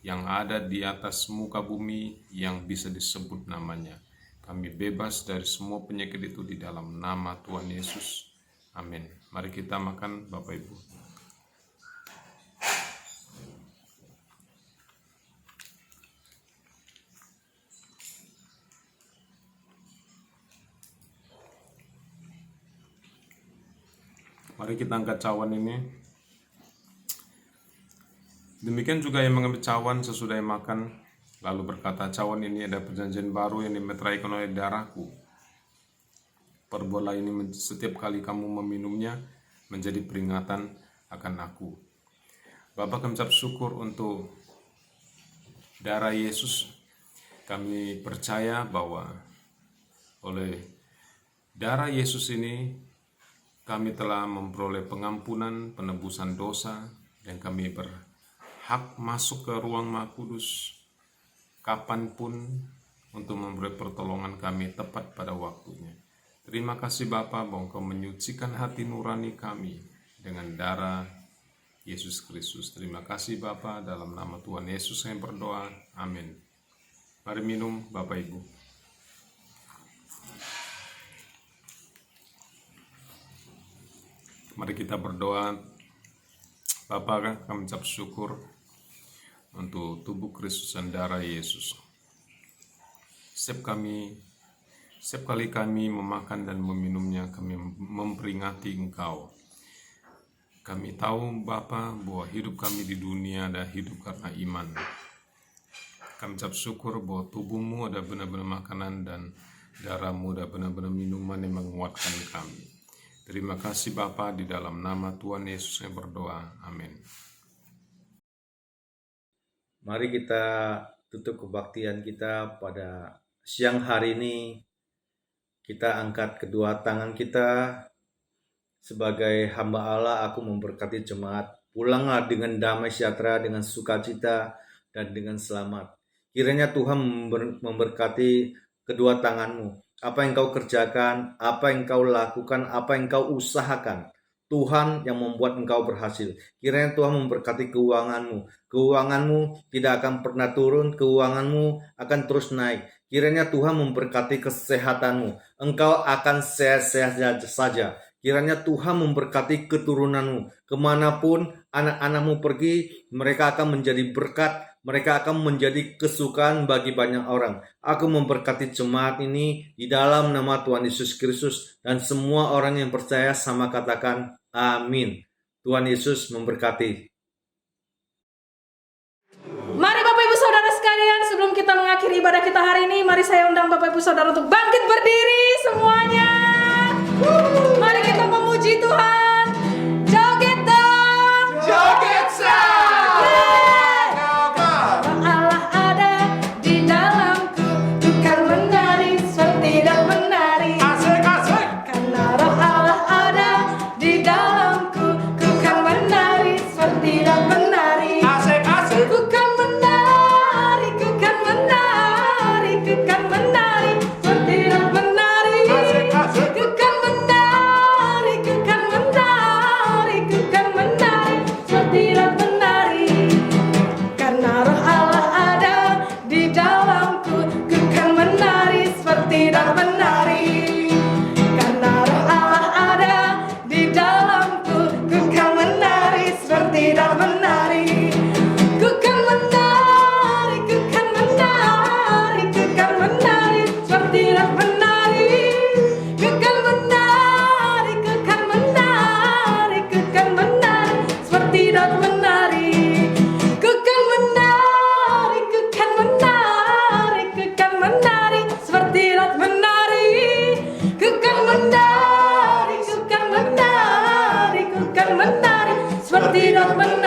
yang ada di atas muka bumi yang bisa disebut namanya. Kami bebas dari semua penyakit itu di dalam nama Tuhan Yesus. Amin. Mari kita makan Bapak Ibu. Mari kita angkat cawan ini. Demikian juga yang mengambil cawan sesudah makan, lalu berkata, cawan ini ada perjanjian baru yang dimeteraikan oleh darahku. Perbuatlah ini setiap kali kamu meminumnya menjadi peringatan akan aku. Bapa, kami ucap syukur untuk darah Yesus. Kami percaya bahwa oleh darah Yesus ini kami telah memperoleh pengampunan, penebusan dosa, dan kami berhak masuk ke ruang Maha Kudus. kapanpun untuk memberi pertolongan kami tepat pada waktunya. Terima kasih Bapa bahwa Engkau menyucikan hati nurani kami dengan darah Yesus Kristus. Terima kasih Bapa, dalam nama Tuhan Yesus saya berdoa. Amin. Mari minum Bapak Ibu. Mari kita berdoa. Bapa, kami ucap syukur untuk tubuh Kristus dan darah Yesus. Setiap kali kami memakan dan meminumnya, kami memperingati Engkau. Kami tahu Bapa bahwa hidup kami di dunia adalah hidup karena iman. Kami ucap syukur bahwa tubuhmu ada benar-benar makanan dan darahmu ada benar-benar minuman yang menguatkan kami. Terima kasih Bapa, di dalam nama Tuhan Yesus yang berdoa. Amin. Mari kita tutup kebaktian kita pada siang hari ini. Kita angkat kedua tangan kita sebagai hamba Allah. Aku memberkati jemaat. Pulanglah dengan damai sejahtera, dengan sukacita, dan dengan selamat. Kiranya Tuhan memberkati kedua tanganmu. Apa yang kau kerjakan, apa yang kau lakukan, apa yang kau usahakan, Tuhan yang membuat engkau berhasil. Kiranya Tuhan memberkati keuanganmu. Keuanganmu tidak akan pernah turun, keuanganmu akan terus naik. Kiranya Tuhan memberkati kesehatanmu. Engkau akan sehat-sehat saja. Kiranya Tuhan memberkati keturunanmu. Kemanapun anak-anakmu pergi, mereka akan menjadi berkat. Mereka akan menjadi kesukaan bagi banyak orang. Aku memberkati jemaat ini di dalam nama Tuhan Yesus Kristus. Dan semua orang yang percaya sama katakan amin. Tuhan Yesus memberkati. Mari Bapak Ibu Saudara sekalian, sebelum kita mengakhiri ibadah kita hari ini, mari saya undang Bapak Ibu Saudara untuk bangkit berdiri semuanya. Mari kita memuji Tuhan. Joget dong. Joget sah. Allah ada di dalamku, ku kan menari seperti dan menari. Asik. Karena roh Allah ada di dalamku, ku kan menari seperti dan menari. Asik. Ku kan menari, ku kan menari, ku kan menari seperti dan menari. Ku kan menari, ku kan menari, ku kan menari seperti dan menari. Karena roh Allah ada di dalamku, ku kan menari seperti dan menari. Karena roh Allah ada di dalamku, ku kan menari seperti dan menari. Ku kan menari, ku kan menari, ku kan menari seperti dan menari. Ku kan menari, ku kan menari, ku kan menari seperti dan menari. Ku kan menari, ku kan menari, ku kan menari seperti dan menari. Ku kan menari, ku kan menari, ku kan menari seperti dan menari.